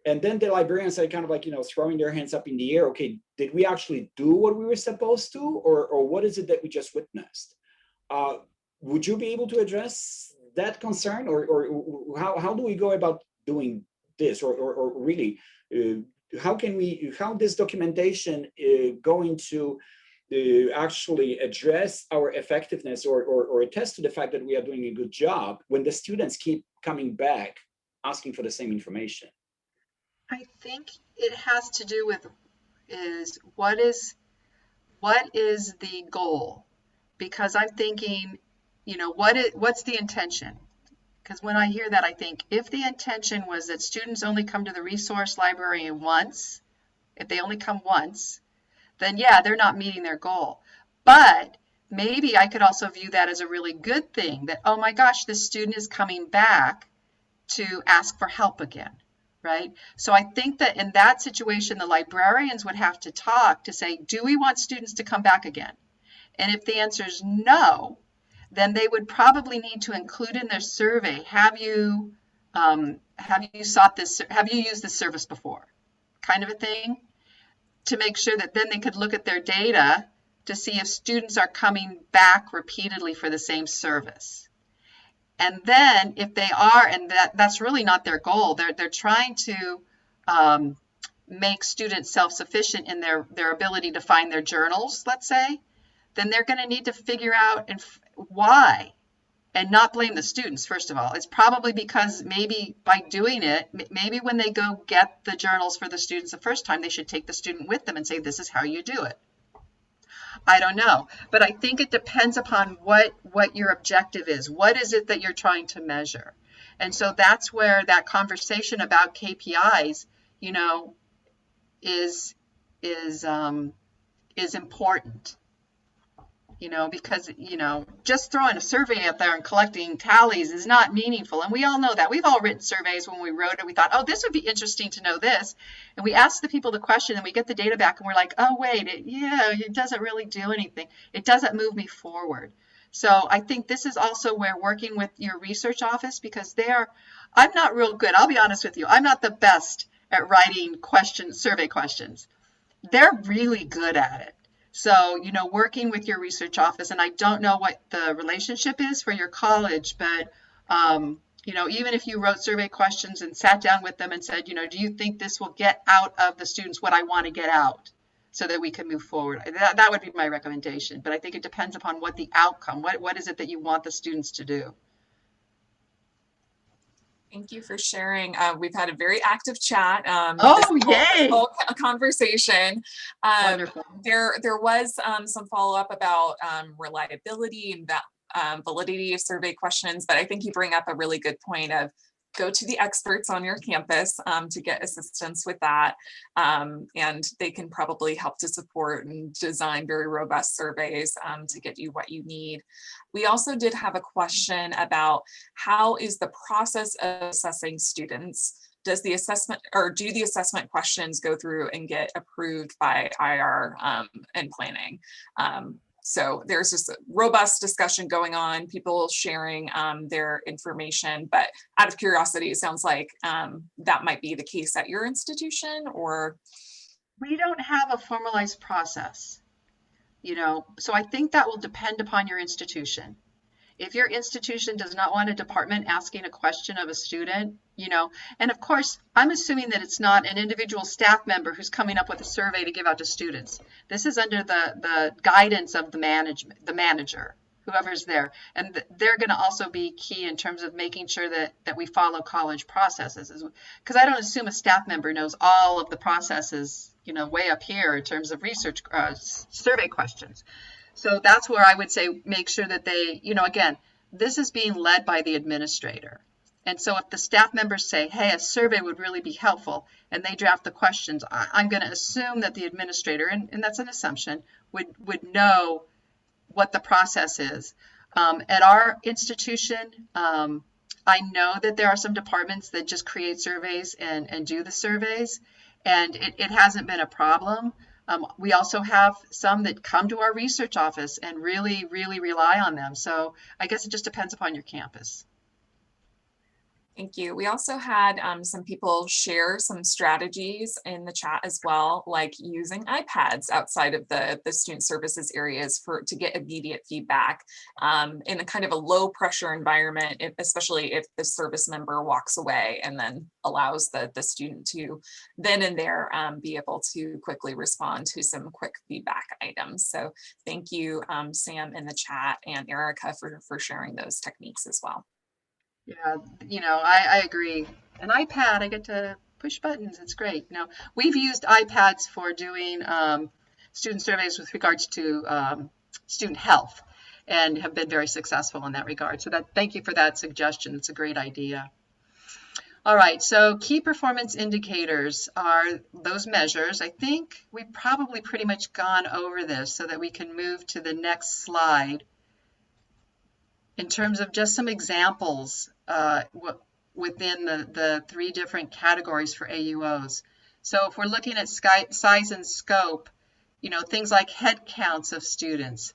And then the librarians are kind of like, throwing their hands up in the air. Okay, did we actually do what we were supposed to, or what is it that we just witnessed? Would you be able to address that concern, or how do we go about doing this, or really, how this documentation going to actually address our effectiveness or attest to the fact that we are doing a good job when the students keep coming back asking for the same information? I think it has to do with what is the goal? Because I'm thinking, what's the intention? Because when I hear that, I think if the intention was that students only come to the resource library once, if they only come once, then yeah, they're not meeting their goal. But maybe I could also view that as a really good thing, that, oh my gosh, this student is coming back to ask for help again, right? So I think that in that situation, the librarians would have to talk to say, do we want students to come back again? And if the answer is no, then they would probably need to include in their survey, have you sought this, have you used this service before, kind of a thing, to make sure that then they could look at their data to see if students are coming back repeatedly for the same service. And then if they are, and that's really not their goal, they're trying to make students self-sufficient in their ability to find their journals, let's say, then they're going to need to figure out why, and not blame the students, first of all. It's probably because maybe by doing it, maybe when they go get the journals for the students the first time, they should take the student with them and say, this is how you do it. I don't know, but I think it depends upon what your objective is. What is it that you're trying to measure? And so that's where that conversation about KPIs, is important. Because, just throwing a survey out there and collecting tallies is not meaningful. And we all know that. We've all written surveys. When we wrote it, we thought, oh, this would be interesting to know this. And we ask the people the question and we get the data back and we're like, oh, wait, it doesn't really do anything. It doesn't move me forward. So I think this is also where working with your research office, because I'm not real good. I'll be honest with you. I'm not the best at writing survey questions. They're really good at it. So, working with your research office, and I don't know what the relationship is for your college, but, even if you wrote survey questions and sat down with them and said, do you think this will get out of the students what I want to get out so that we can move forward? That would be my recommendation. But I think it depends upon what the outcome, what is it that you want the students to do? Thank you for sharing. We've had a very active chat. Yay! Whole conversation. Wonderful. There was some follow-up about reliability and validity of survey questions, but I think you bring up a really good point of go to the experts on your campus to get assistance with that. And they can probably help to support and design very robust surveys to get you what you need. We also did have a question about how is the process of assessing students? Does the assessment, or do the assessment questions go through and get approved by IR and planning? So there's just a robust discussion going on, people sharing their information, but out of curiosity, it sounds like that might be the case at your institution, or? We don't have a formalized process, so I think that will depend upon your institution. If your institution does not want a department asking a question of a student, and of course, I'm assuming that it's not an individual staff member who's coming up with a survey to give out to students. This is under the guidance of the manager, whoever's there. And they're going to also be key in terms of making sure that we follow college processes. Because I don't assume a staff member knows all of the processes, way up here in terms of research survey questions. So that's where I would say make sure that they, again, this is being led by the administrator. And so if the staff members say, hey, a survey would really be helpful, and they draft the questions, I'm going to assume that the administrator, and that's an assumption, would know what the process is. At our institution, I know that there are some departments that just create surveys and do the surveys, and it hasn't been a problem. We also have some that come to our research office and really, really rely on them. So I guess it just depends upon your campus. Thank you. We also had some people share some strategies in the chat as well, like using iPads outside of the student services areas to get immediate feedback in a kind of a low pressure environment, especially if the service member walks away, and then allows the student to then and there be able to quickly respond to some quick feedback items. So thank you, Sam in the chat, and Erica for sharing those techniques as well. Yeah, I agree. An iPad, I get to push buttons. It's great. We've used iPads for doing student surveys with regards to student health, and have been very successful in that regard. So thank you for that suggestion. It's a great idea. All right, so key performance indicators are those measures. I think we've probably pretty much gone over this so that we can move to the next slide. In terms of just some examples within the 3 different categories for AUOs. So if we're looking at size and scope, things like head counts of students,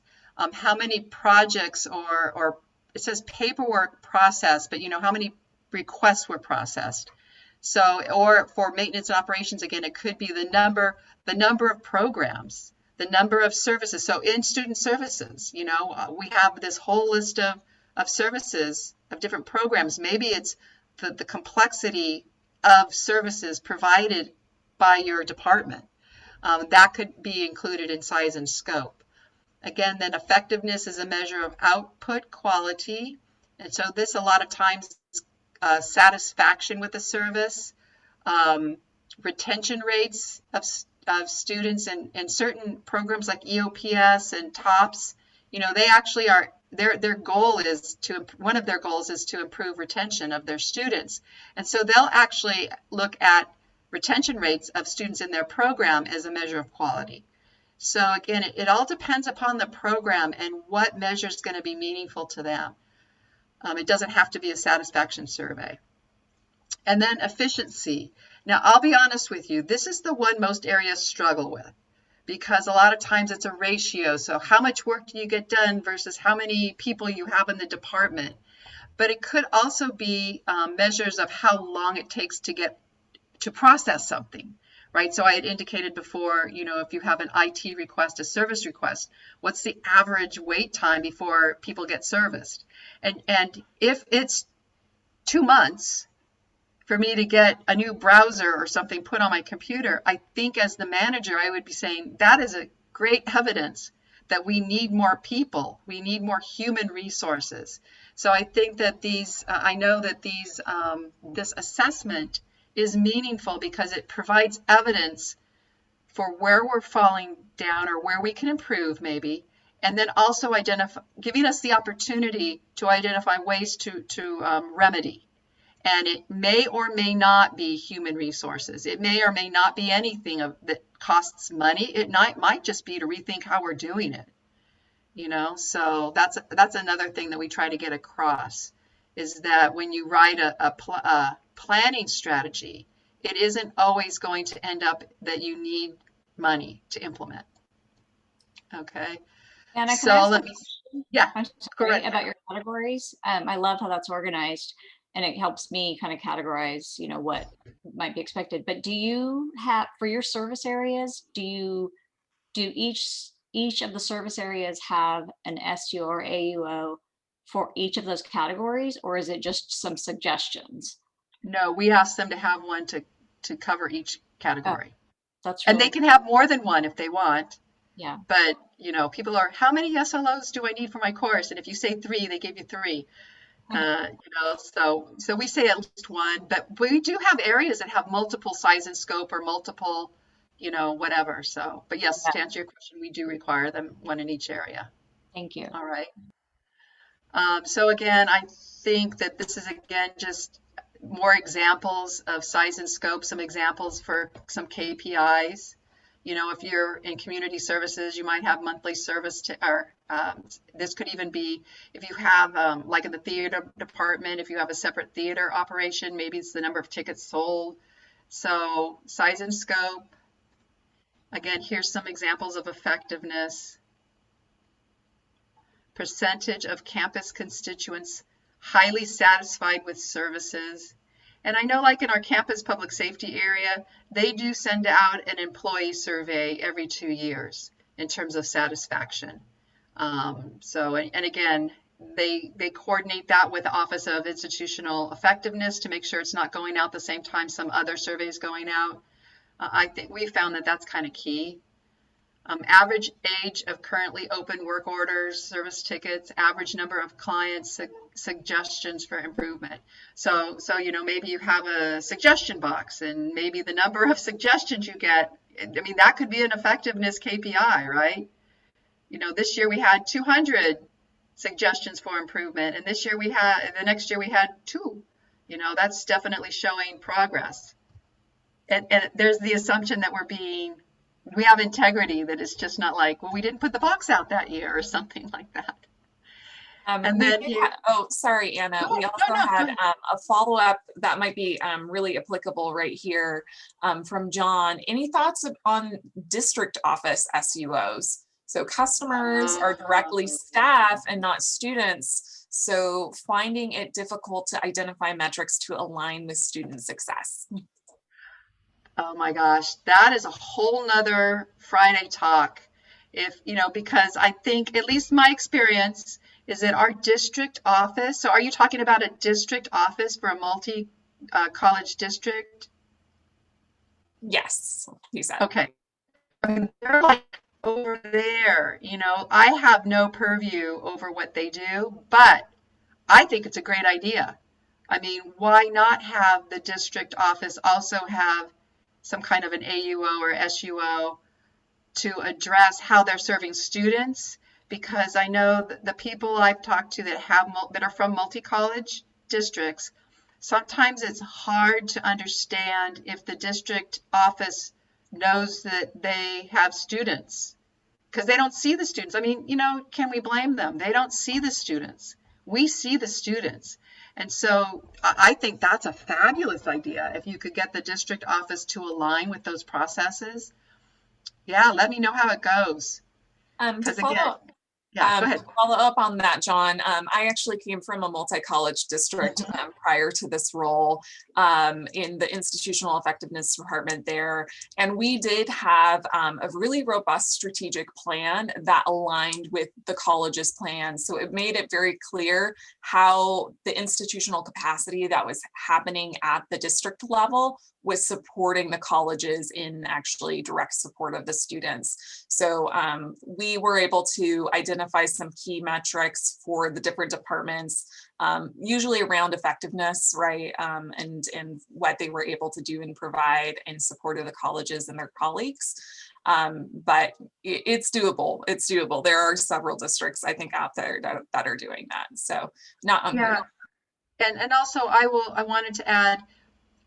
how many projects or it says paperwork processed, but how many requests were processed. So, or for maintenance and operations, again, it could be the number of programs, the number of services. So in student services, we have this whole list of services, of different programs. Maybe it's the complexity of services provided by your department. That could be included in size and scope. Again, then effectiveness is a measure of output quality. And so this a lot of times is satisfaction with the service, retention rates of students, and certain programs like EOPS and TOPS, they actually are, their goal is one of their goals is to improve retention of their students. And so they'll actually look at retention rates of students in their program as a measure of quality. So again, it all depends upon the program and what measure is going to be meaningful to them. It doesn't have to be a satisfaction survey. And then efficiency. Now, I'll be honest with you, this is the one most areas struggle with, because a lot of times it's a ratio. So how much work do you get done versus how many people you have in the department? But it could also be measures of how long it takes to process something, right? So I had indicated before, if you have an IT request, a service request, what's the average wait time before people get serviced? And if it's 2 months for me to get a new browser or something put on my computer, I think as the manager, I would be saying that is a great evidence that we need more people. We need more human resources. So I think that I know that this assessment is meaningful because it provides evidence for where we're falling down or where we can improve maybe, and then also giving us the opportunity to identify ways to remedy. And it may or may not be human resources. It may or may not be anything that costs money. It might just be to rethink how we're doing it. So that's another thing that we try to get across, is that when you write a planning strategy, it isn't always going to end up that you need money to implement. Okay. And I can So ask yeah, I'm sorry, about your categories. I love how that's organized, and it helps me kind of categorize, what might be expected. But do you have, for your service areas, do each of the service areas have an SU or AUO for each of those categories, or is it just some suggestions? No, we ask them to have one to cover each category. Oh, that's really, and they can have more than one if they want. Yeah. But, people are, how many SLOs do I need for my course? And if you say 3, they give you 3. So we say at least 1, but we do have areas that have multiple size and scope or multiple, whatever. So, but yes, to answer your question, we do require them, 1 in each area. Thank you. All right. So again, I think that this is, again, just more examples of size and scope, some examples for some KPIs. If you're in community services, you might have monthly service this could even be if you have, like in the theater department, if you have a separate theater operation, maybe it's the number of tickets sold. So size and scope. Again, here's some examples of effectiveness. Percentage of campus constituents highly satisfied with services. And I know like in our campus public safety area, they do send out an employee survey every 2 years in terms of satisfaction. And again, they coordinate that with the Office of Institutional Effectiveness to make sure it's not going out the same time some other surveys going out. I think we found that that's kind of key. Average age of currently open work orders, service tickets, average number of clients, suggestions for improvement. So maybe you have a suggestion box, and maybe the number of suggestions you get, I mean, that could be an effectiveness KPI, right? This year we had 200 suggestions for improvement, and the next year we had 2. That's definitely showing progress. And there's the assumption that we have integrity, that it's just not like, well, we didn't put the box out that year or something like that. And then sorry, Anna. We also had a follow-up that might be really applicable right here from John. Any thoughts on district office SUOs? So customers are directly staff and not students. So finding it difficult to identify metrics to align with student success. Oh my gosh, that is a whole nother Friday talk. Because I think, at least my experience, is that our district office, so are you talking about a district office for a multi-college district? Yes, you said. Okay. I mean, they're like over there, I have no purview over what they do, but I think it's a great idea. I mean, why not have the district office also have some kind of an AUO or SUO to address how they're serving students? Because I know the people I've talked to that are from multi-college districts, sometimes it's hard to understand if the district office knows that they have students, because they don't see the students. I mean, can we blame them? They don't see the students. We see the students. And so I think that's a fabulous idea. If you could get the district office to align with those processes. Yeah, let me know how it goes. Because again, go ahead. To follow up on that, John, I actually came from a multi-college district prior to this role in the institutional effectiveness department there. And we did have a really robust strategic plan that aligned with the college's plan. So it made it very clear how the institutional capacity that was happening at the district level was supporting the colleges in actually direct support of the students. So we were able to identify some key metrics for the different departments, usually around effectiveness, right? And what they were able to do and provide in support of the colleges and their colleagues. But it's doable. It's doable. There are several districts, I think, out there that are doing that. So not unreal. Yeah. And also I wanted to add,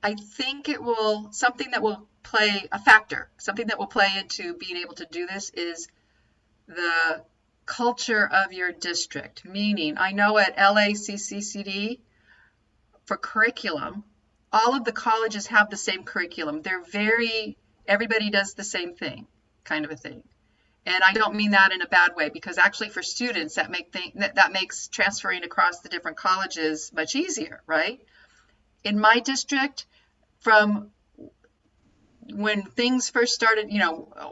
I think something that will play a factor, something that will play into being able to do this is the culture of your district. Meaning, I know at LACCCD, for curriculum, all of the colleges have the same curriculum. Everybody does the same thing, kind of a thing. And I don't mean that in a bad way, because actually for students, that makes transferring across the different colleges much easier, right? In my district, from when things first started,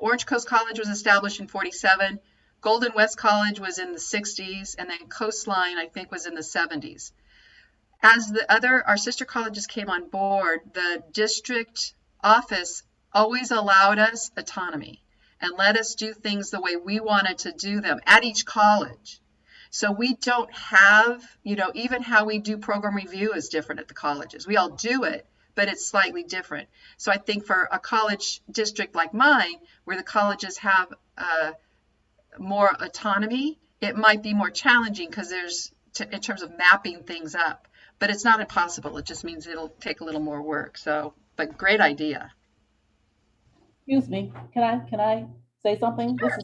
Orange Coast College was established in 1947, Golden West College was in the 1960s, and then Coastline, I think, was in the 1970s. As our sister colleges came on board, the district office always allowed us autonomy and let us do things the way we wanted to do them at each college. So we don't have, even how we do program review is different at the colleges. We all do it, but it's slightly different. So I think for a college district like mine, where the colleges have more autonomy, it might be more challenging because in terms of mapping things up. But it's not impossible. It just means it'll take a little more work. But great idea. Excuse me, can I say something? Sure.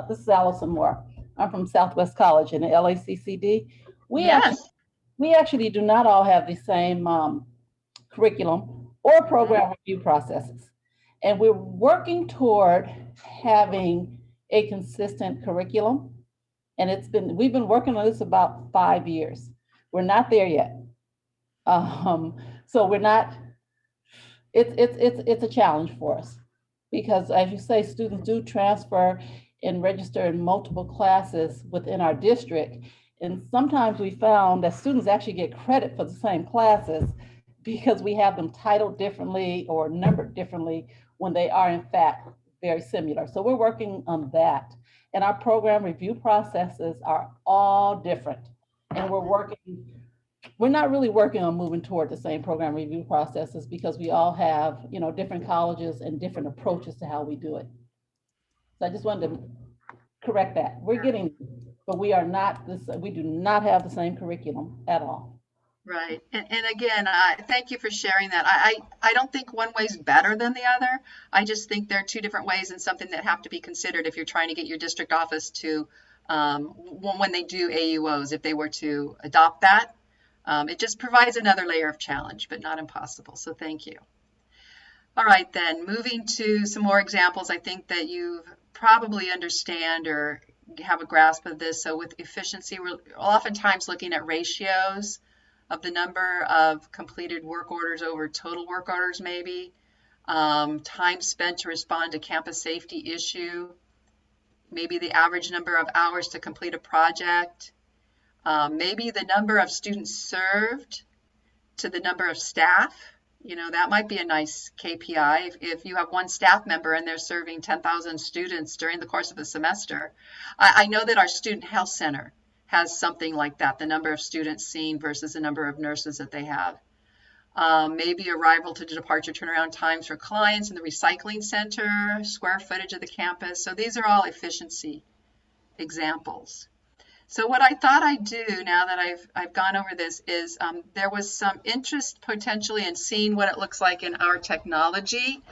This is Allison Moore. I'm from Southwest College in the LACCD. We actually do not all have the same curriculum or program review processes. And we're working toward having a consistent curriculum. And we've been working on this about 5 years. We're not there yet. So we're not, it's a challenge for us because as you say, students do transfer and register in multiple classes within our district. And sometimes we found that students actually get credit for the same classes because we have them titled differently or numbered differently when they are in fact very similar. So we're working on that. And our program review processes are all different. And we're not really working on moving toward the same program review processes because we all have, different colleges and different approaches to how we do it. So I just wanted to correct that. We're getting, but we are not this, we do not have the same curriculum at all. Right. And again, thank you for sharing that. I don't think one way is better than the other. I just think there are two different ways and something that have to be considered if you're trying to get your district office to, when they do AUOs, if they were to adopt that. It just provides another layer of challenge, but not impossible. So thank you. All right, then moving to some more examples, I think that you probably understand or have a grasp of this. So with efficiency, we're oftentimes looking at ratios of the number of completed work orders over total work orders, maybe, time spent to respond to campus safety issue, maybe the average number of hours to complete a project, maybe the number of students served to the number of staff. That might be a nice KPI. If you have one staff member and they're serving 10,000 students during the course of a semester. I know that our student health center has something like that, the number of students seen versus the number of nurses that they have. Maybe arrival to departure turnaround times for clients in the recycling center, square footage of the campus. So these are all efficiency examples. So what I thought I'd do now that I've gone over this is there was some interest potentially in seeing what it looks like in our technology.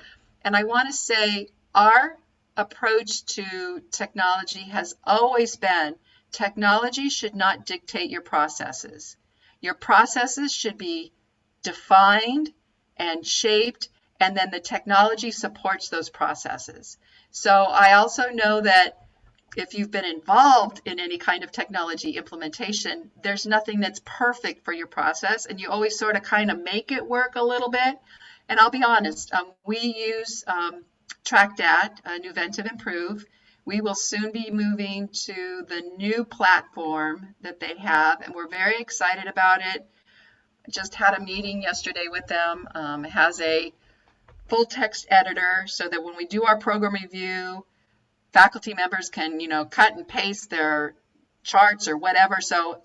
And I want to say our approach to technology has always been technology should not dictate your processes. Your processes should be defined and shaped, and then the technology supports those processes. So I also know that if you've been involved in any kind of technology implementation, there's nothing that's perfect for your process, and you always sort of kind of make it work a little bit. And I'll be honest, we use TrackDat, Nuventive Improve. We will soon be moving to the new platform that they have, and we're very excited about it. I just had a meeting yesterday with them. It has a full text editor so that when we do our program review, faculty members can, cut and paste their charts or whatever. So,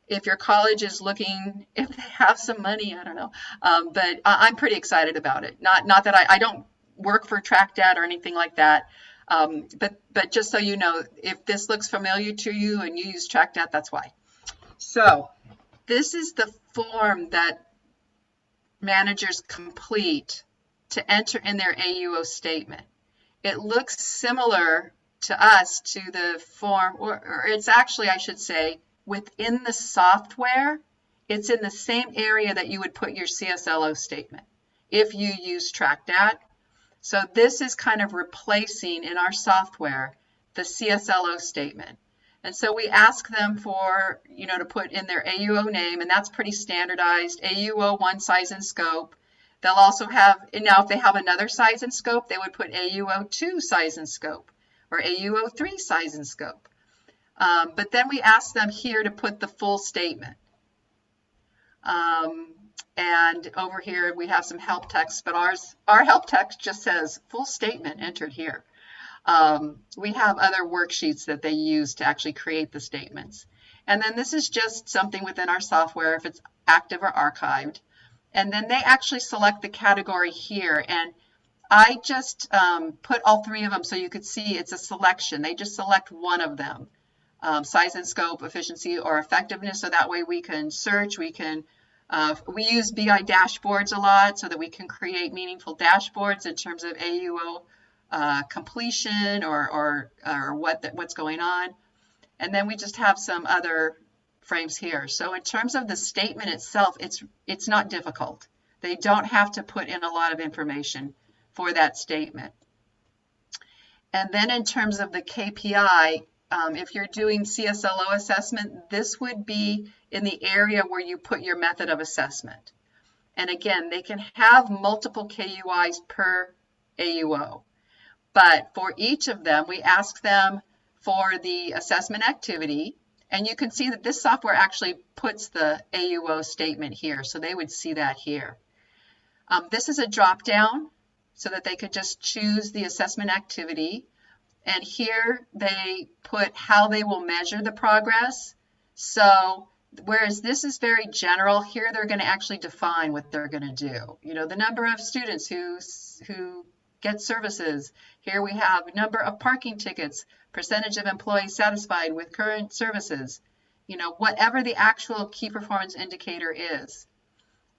if your college is looking, if they have some money, I don't know. But I'm pretty excited about it. Not that I don't work for TrackDat or anything like that. But just so you know, if this looks familiar to you and you use TrackDat, that's why. So this is the form that managers complete to enter in their AUO statement. It looks similar to us to the form, or it's actually, I should say, within the software, it's in the same area that you would put your CSLO statement if you use TrackDat. So this is kind of replacing in our software the CSLO statement. And so we ask them for, to put in their AUO name, and that's pretty standardized, AUO 1 size and scope. They'll also have, and now if they have another size and scope, they would put AUO 2 size and scope or AUO 3 size and scope. But then we ask them here to put the full statement. And over here we have some help text, but our help text just says full statement entered here. We have other worksheets that they use to actually create the statements. And then this is just something within our software if it's active or archived. And then they actually select the category here. And I just put all three of them so you could see it's a selection. They just select one of them, size and scope, efficiency, or effectiveness. So that way we can search, we use BI dashboards a lot so that we can create meaningful dashboards in terms of AUO completion or what's going on. And then we just have some other frames here. So in terms of the statement itself, it's not difficult. They don't have to put in a lot of information for that statement. And then in terms of the KPI, if you're doing CSLO assessment, this would be in the area where you put your method of assessment. And again, they can have multiple KUIs per AUO. But for each of them, we ask them for the assessment activity. And you can see that this software actually puts the AUO statement here. So they would see that here. This is a drop down so that they could just choose the assessment activity. And here they put how they will measure the progress. So whereas this is very general, here they're going to actually define what they're going to do. You know, the number of students who get services. Here we have number of parking tickets, percentage of employees satisfied with current services, you know, whatever the actual key performance indicator is.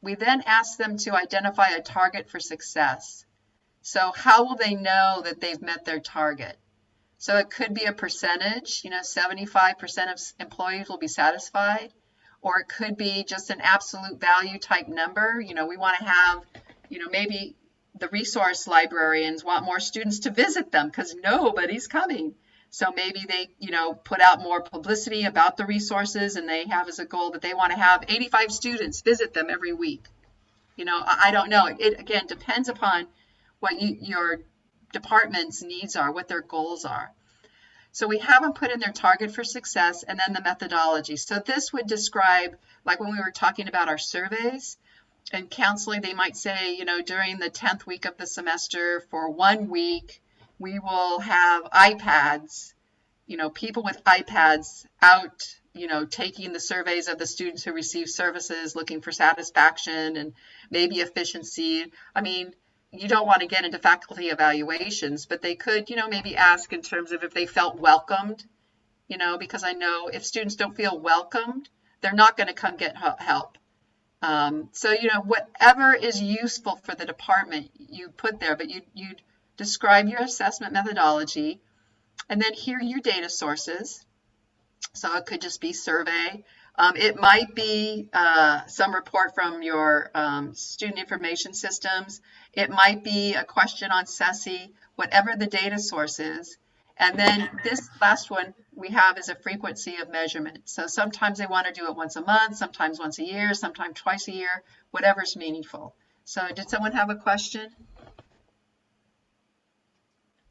We then ask them to identify a target for success. So how will they know that they've met their target? So it could be a percentage, you know, 75% of employees will be satisfied, or it could be just an absolute value type number. You know, we want to have, you know, maybe the resource librarians want more students to visit them because nobody's coming. So maybe they, you know, put out more publicity about the resources, and they have as a goal that they want to have 85 students visit them every week. You know, I don't know. It again depends upon what your department's needs are, what their goals are. So we have them put in their target for success and then the methodology. So this would describe, like when we were talking about our surveys and counseling, they might say, you know, during the 10th week of the semester for 1 week, we will have iPads, you know, people with iPads out, you know, taking the surveys of the students who receive services, looking for satisfaction and maybe efficiency. I mean, you don't want to get into faculty evaluations, but they could, you know, maybe ask in terms of if they felt welcomed, you know, because I know if students don't feel welcomed, they're not going to come get help. So, you know, whatever is useful for the department, you put there, but you'd describe your assessment methodology, and then here are your data sources. So it could just be survey. It might be some report from your student information systems. It might be a question on SESI, whatever the data source is. And then this last one we have is a frequency of measurement. So sometimes they want to do it once a month, sometimes once a year, sometimes twice a year, whatever's meaningful. So did someone have a question?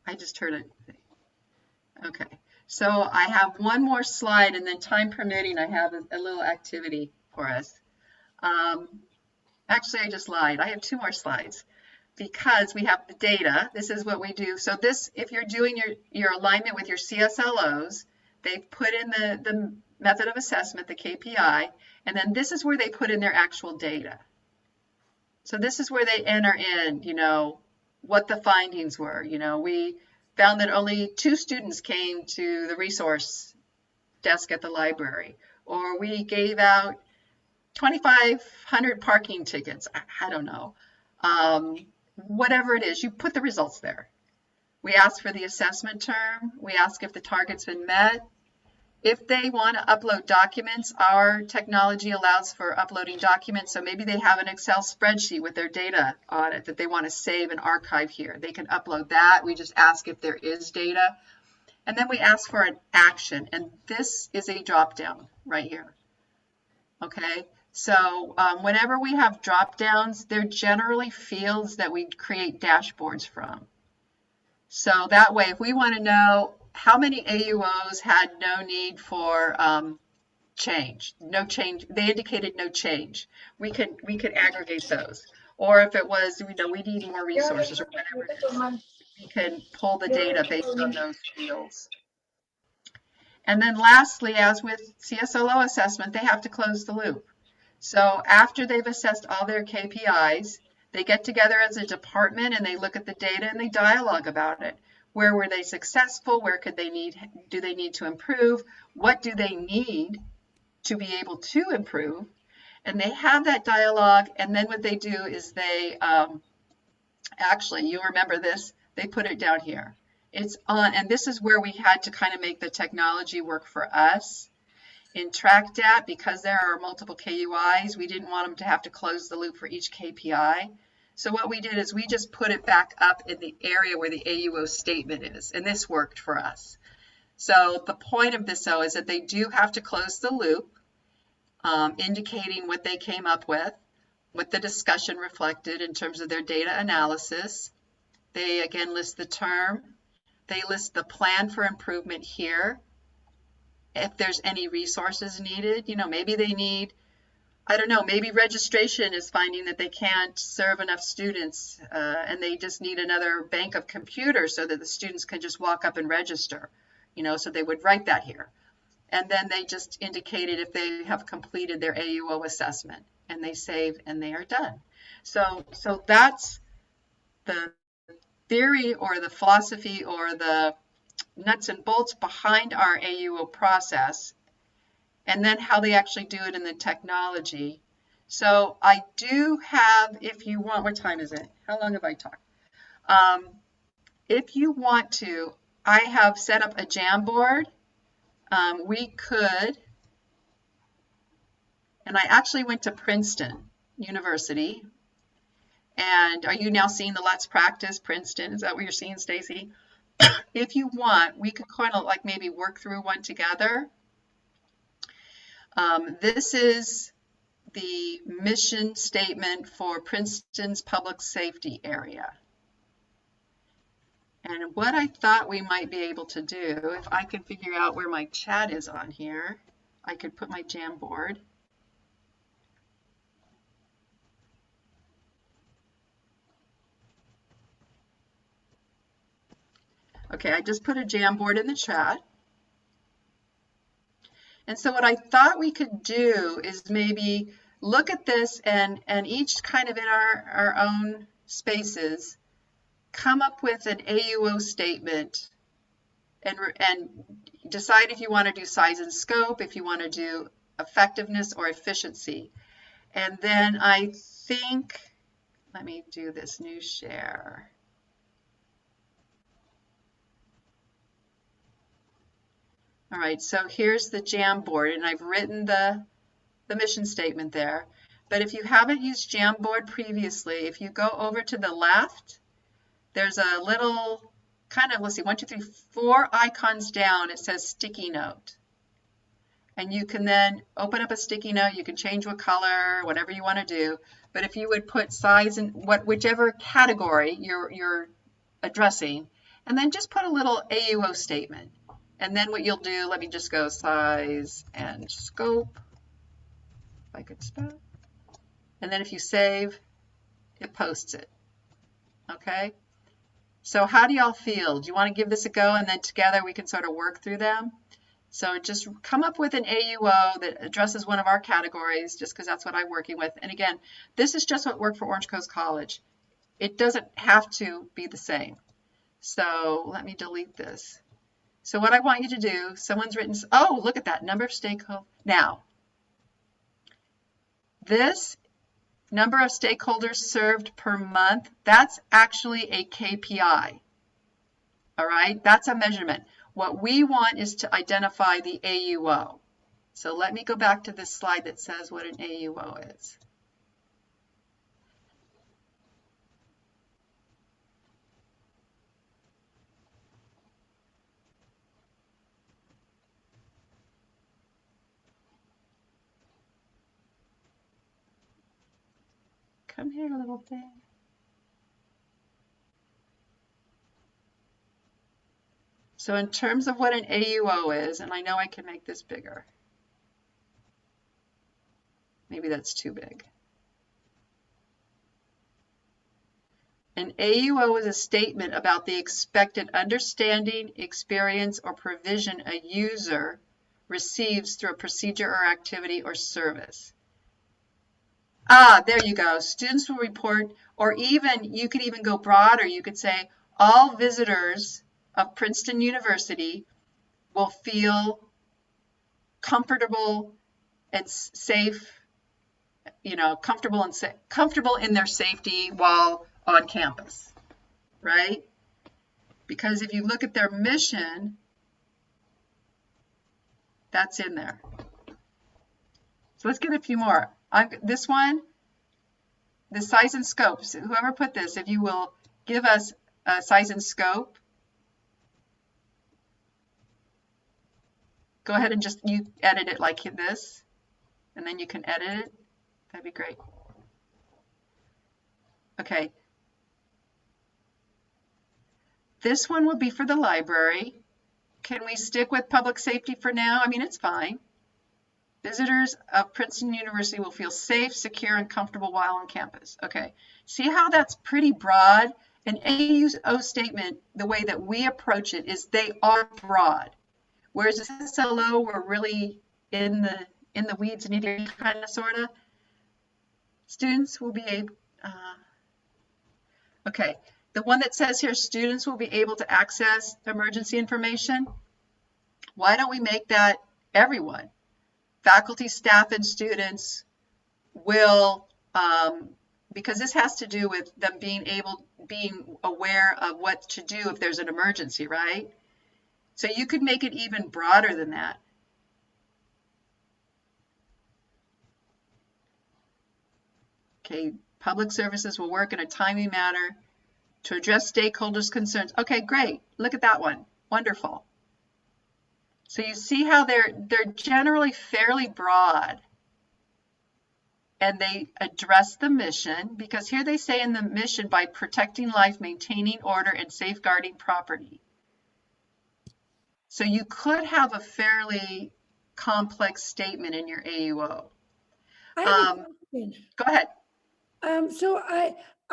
I just heard it. Okay. So I have one more slide, and then time permitting, I have a little activity for us. Actually, I just lied. I have 2 more slides because we have the data. This is what we do. So this, if you're doing your alignment with your CSLOs, they've put in the method of assessment, the KPI, and then this is where they put in their actual data. So this is where they enter in, you know, what the findings were. You know, we found that only 2 students came to the resource desk at the library, or we gave out 2,500 parking tickets. I don't know. Whatever it is, you put the results there. We ask for the assessment term. We ask if the target's been met. If they want to upload documents, our technology allows for uploading documents. So maybe they have an Excel spreadsheet with their data on it that they want to save and archive here. They can upload that. We just ask if there is data. And then we ask for an action. And this is a drop down right here. Okay. So whenever we have drop downs, they're generally fields that we create dashboards from. So that way, if we want to know how many AUOs had no need for change, no change, they indicated no change, we could aggregate those. Or if it was, you know, we need more resources or whatever it is, we can pull the data based on those fields. And then lastly, as with CSLO assessment, they have to close the loop. So after they've assessed all their KPIs, they get together as a department and they look at the data and they dialogue about it. Where were they successful? Where do they need to improve? What do they need to be able to improve? And they have that dialogue, and then what they do is they, actually, you remember this, they put it down here. It's on, and this is where we had to kind of make the technology work for us. In TrackDat, because there are multiple KUIs, we didn't want them to have to close the loop for each KPI. So what we did is we just put it back up in the area where the AUO statement is, and this worked for us. So the point of this, though, is that they do have to close the loop, indicating what they came up with the discussion reflected in terms of their data analysis. They, again, list the term. They list the plan for improvement here. If there's any resources needed, maybe they need, I don't know, maybe registration is finding that they can't serve enough students and they just need another bank of computers so that the students can just walk up and register, so they would write that here. And then they just indicated if they have completed their AUO assessment, and they save and they are done. So that's the theory or the philosophy or the nuts and bolts behind our AUO process, and then how they actually do it in the technology. So I do have, if you want, what time is it? How long have I talked? If you want to, I have set up a Jamboard. We could, and I actually went to Princeton University. And are you now seeing the Let's Practice Princeton? Is that what you're seeing, Stacy? If you want, we could kind of like maybe work through one together. This is the mission statement for Princeton's public safety area. And what I thought we might be able to do, if I can figure out where my chat is on here, I could put my Jamboard. Okay, I just put a Jamboard in the chat. And so what I thought we could do is maybe look at this and each kind of in our own spaces, come up with an AUO statement and decide if you want to do size and scope, if you want to do effectiveness or efficiency. And then I think, let me do this new share. All right, so here's the Jamboard, and I've written the mission statement there. But if you haven't used Jamboard previously, if you go over to the left, there's a little kind of, let's see, 1, 2, 3, 4 icons down. It says sticky note. And you can then open up a sticky note. You can change what color, whatever you want to do. But if you would put size in whichever category you're addressing, and then just put a little AUO statement. And then what you'll do, let me just go size and scope, if I could spell. And then if you save, it posts it. Okay? So how do y'all feel? Do you want to give this a go and then together we can sort of work through them? So just come up with an AUO that addresses one of our categories, just because that's what I'm working with. And again, this is just what worked for Orange Coast College. It doesn't have to be the same. So let me delete this. So what I want you to do, someone's written, oh, look at that, number of stakeholders. Now, this number of stakeholders served per month, that's actually a KPI. All right, that's a measurement. What we want is to identify the AUO. So let me go back to this slide that says what an AUO is. Come here, little thing. So in terms of what an AUO is, and I know I can make this bigger. Maybe that's too big. An AUO is a statement about the expected understanding, experience, or provision a user receives through a procedure or activity or service. Ah, there you go. Students will report, or even, you could even go broader. You could say all visitors of Princeton University will feel comfortable and safe, comfortable in their safety while on campus, right? Because if you look at their mission, that's in there. So let's get a few more. This one, the size and scope. So whoever put this, if you will give us a size and scope. go ahead and just, you edit it like this, and then you can edit it. That'd be great. Okay. This one will be for the library. Can we stick with public safety for now? I mean, it's fine. Visitors of Princeton University will feel safe, secure, and comfortable while on campus. Okay. See how that's pretty broad? An AUO statement, the way that we approach it is they are broad. Whereas this SLO, we're really in the weeds, nitty kind of, sort of. Students will be able, okay. The one that says here, students will be able to access emergency information. Why don't we make that everyone? Faculty, staff, and students will, because this has to do with them being aware of what to do if there's an emergency, right? So you could make it even broader than that. Okay, public services will work in a timely manner to address stakeholders' concerns. Okay, great. Look at that one. Wonderful. So you see how they're generally fairly broad, and they address the mission, because here they say in the mission, by protecting life, maintaining order, and safeguarding property. So you could have a fairly complex statement in your AUO. I have a question. Go ahead. So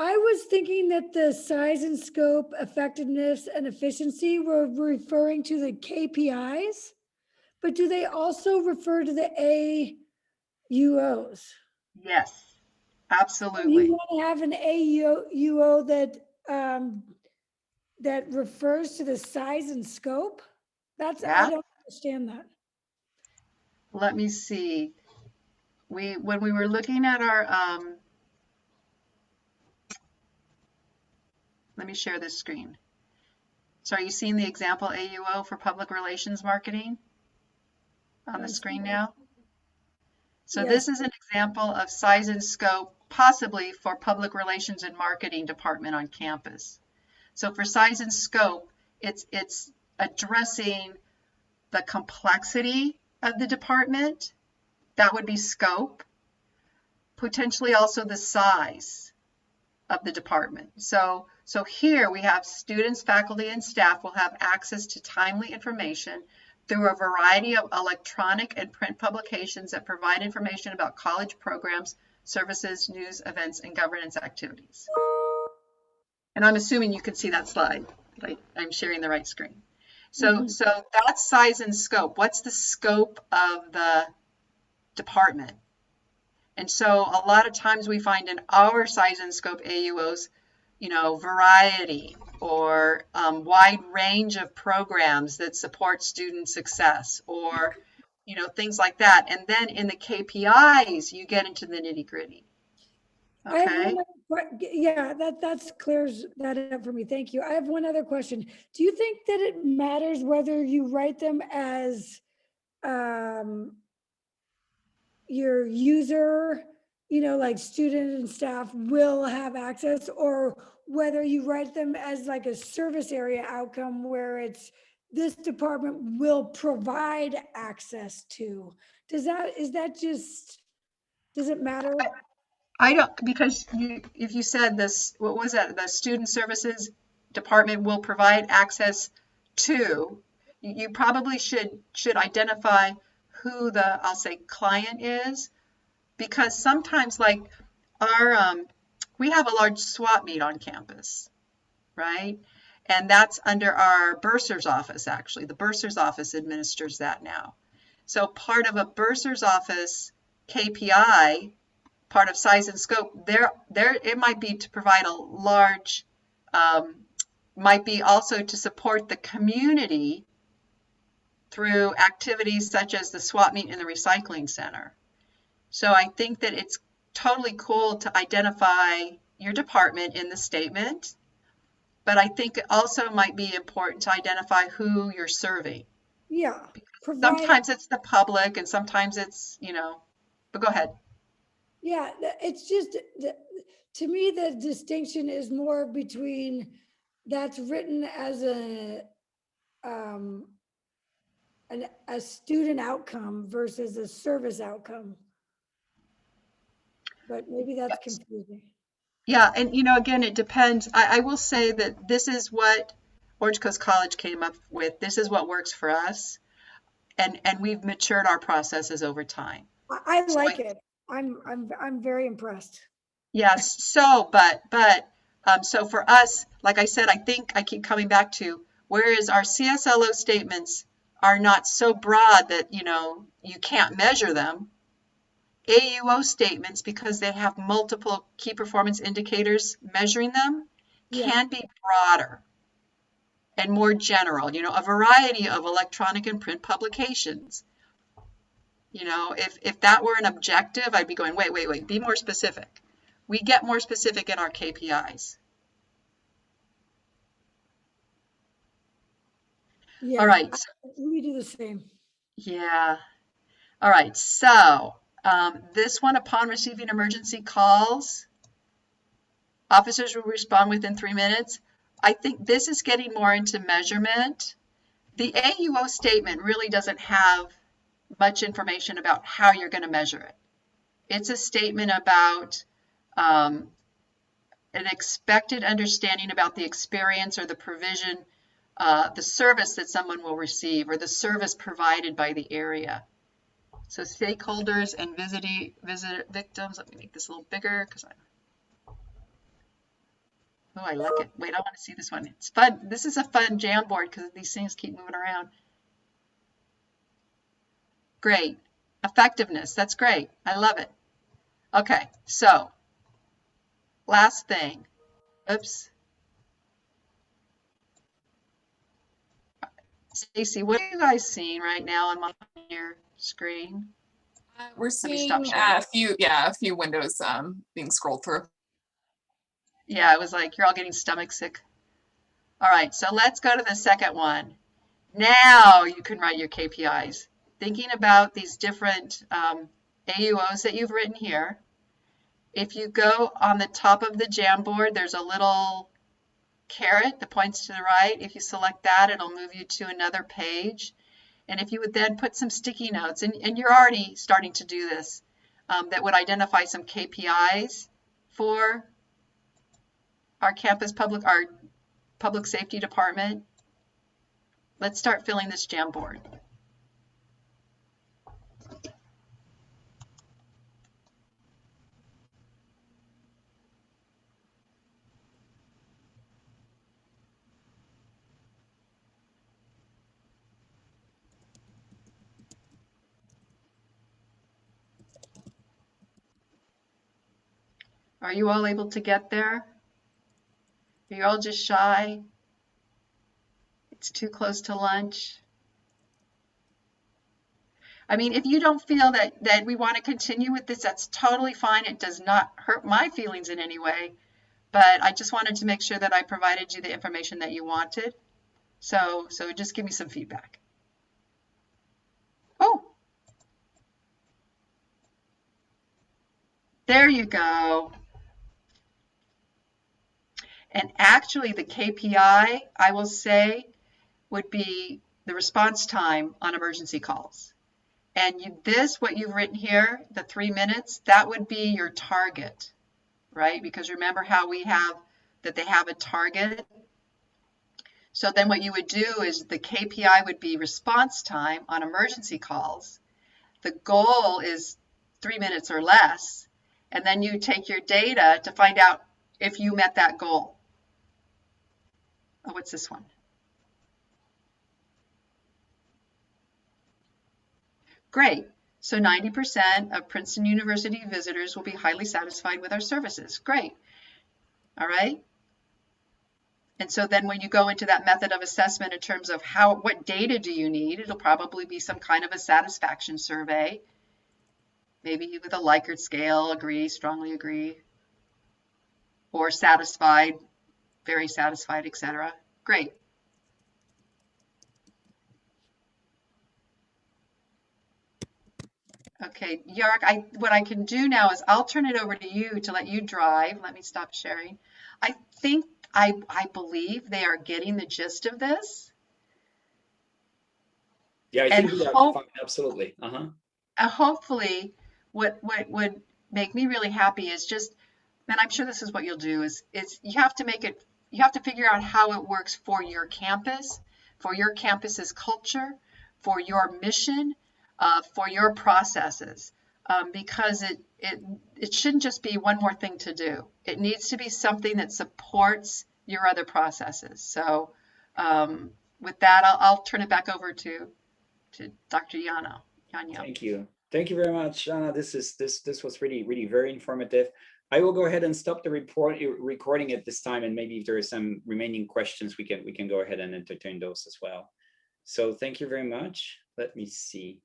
I was thinking that the size and scope, effectiveness, and efficiency were referring to the KPIs, but do they also refer to the AUOs? Yes, absolutely. You want to have an AUO that refers to the size and scope? That's, Yeah. I don't understand that. Let me see. When we were looking at our, let me share this screen. So are you seeing the example AUO for public relations marketing on the screen now? So Yes. this is an example of size and scope, possibly for public relations and marketing department on campus. So for size and scope, it's addressing the complexity of the department. That would be scope. Potentially also the size of the department. So here we have students, faculty, and staff will have access to timely information through a variety of electronic and print publications that provide information about college programs, services, news, events, and governance activities. And I'm assuming you can see that slide. I'm sharing the right screen. So that's size and scope. What's the scope of the department? And so a lot of times we find in our size and scope AUOs, variety or wide range of programs that support student success, or, things like that. And then in the KPIs, you get into the nitty gritty. Okay. Yeah, that's clears that up for me. Thank you. I have one other question. Do you think that it matters whether you write them as your user, like student and staff will have access, or whether you write them as like a service area outcome where it's this department will provide access to? Does it matter? I don't, because if you said this, what was that? The student services department will provide access to, you probably should identify who the, I'll say, client is, because sometimes like we have a large swap meet on campus, right? And that's under our bursar's office, actually. The bursar's office administers that now. So part of a bursar's office KPI, part of size and scope, there it might be to provide a large, might be also to support the community through activities such as the swap meet in the recycling center. So I think that it's totally cool to identify your department in the statement, but I think it also might be important to identify who you're serving. Yeah. Sometimes it's the public and sometimes it's, but go ahead. Yeah, it's just, to me, the distinction is more between that's written as a a student outcome versus a service outcome. But maybe that's confusing. Yeah, and again, it depends. I will say that this is what Orange Coast College came up with. This is what works for us, and we've matured our processes over time. I like it. I'm very impressed. Yes. So, so for us, like I said, I think I keep coming back to, whereas our CSLO statements are not so broad that you can't measure them. AUO statements, because they have multiple key performance indicators measuring them, can be broader and more general, a variety of electronic and print publications. If that were an objective, I'd be going, wait, be more specific. We get more specific in our KPIs. Yeah, all right. We do the same. Yeah. All right. So this one, upon receiving emergency calls, officers will respond within 3 minutes. I think this is getting more into measurement. The AUO statement really doesn't have much information about how you're going to measure it. It's a statement about an expected understanding about the experience or the provision, the service that someone will receive, or the service provided by the area. So stakeholders and visitor victims. Let me make this a little bigger because I like it. Wait, I want to see this one. It's fun. This is a fun Jamboard because these things keep moving around. Great. Effectiveness. That's great. I love it. Okay, so last thing. Oops. Stacy, what are you guys seeing right now on your screen? We're seeing a few windows being scrolled through. Yeah, it was like you're all getting stomach sick. All right, so let's go to the second one. Now you can write your KPIs. Thinking about these different AUOs that you've written here. If you go on the top of the Jamboard, there's a little caret that points to the right. If you select that, it'll move you to another page. And if you would then put some sticky notes, and you're already starting to do this, that would identify some KPIs for our public safety department. Let's start filling this Jamboard. Are you all able to get there? Are you all just shy? It's too close to lunch. I mean, if you don't feel that we want to continue with this, that's totally fine. It does not hurt my feelings in any way. But I just wanted to make sure that I provided you the information that you wanted. So just give me some feedback. Oh, there you go. And actually the KPI, I will say, would be the response time on emergency calls. And what you've written here, the 3 minutes, that would be your target, right? Because remember how we have that they have a target. So then what you would do is the KPI would be response time on emergency calls. The goal is 3 minutes or less. And then you take your data to find out if you met that goal. Oh, what's this one? Great. So 90% of Princeton University visitors will be highly satisfied with our services. Great. All right. And so then when you go into that method of assessment in terms of what data do you need, it'll probably be some kind of a satisfaction survey, maybe with a Likert scale, agree, strongly agree, or satisfied, very satisfied, etc. Great. Okay, Jarek, what I can do now is I'll turn it over to you to let you drive. Let me stop sharing. I think, I believe they are getting the gist of this. Yeah, I And think we are hope fine. Absolutely. hopefully what would make me really happy is just, and I'm sure this is what you'll do, is you have to figure out how it works for your campus, for your campus's culture, for your mission, for your processes, because it shouldn't just be one more thing to do. It needs to be something that supports your other processes. So with that, I'll turn it back over to Dr. Janio. Thank you. Thank you very much, Anna. This was really very informative. I will go ahead and stop the recording at this time, and maybe if there are some remaining questions, we can go ahead and entertain those as well. So thank you very much. Let me see.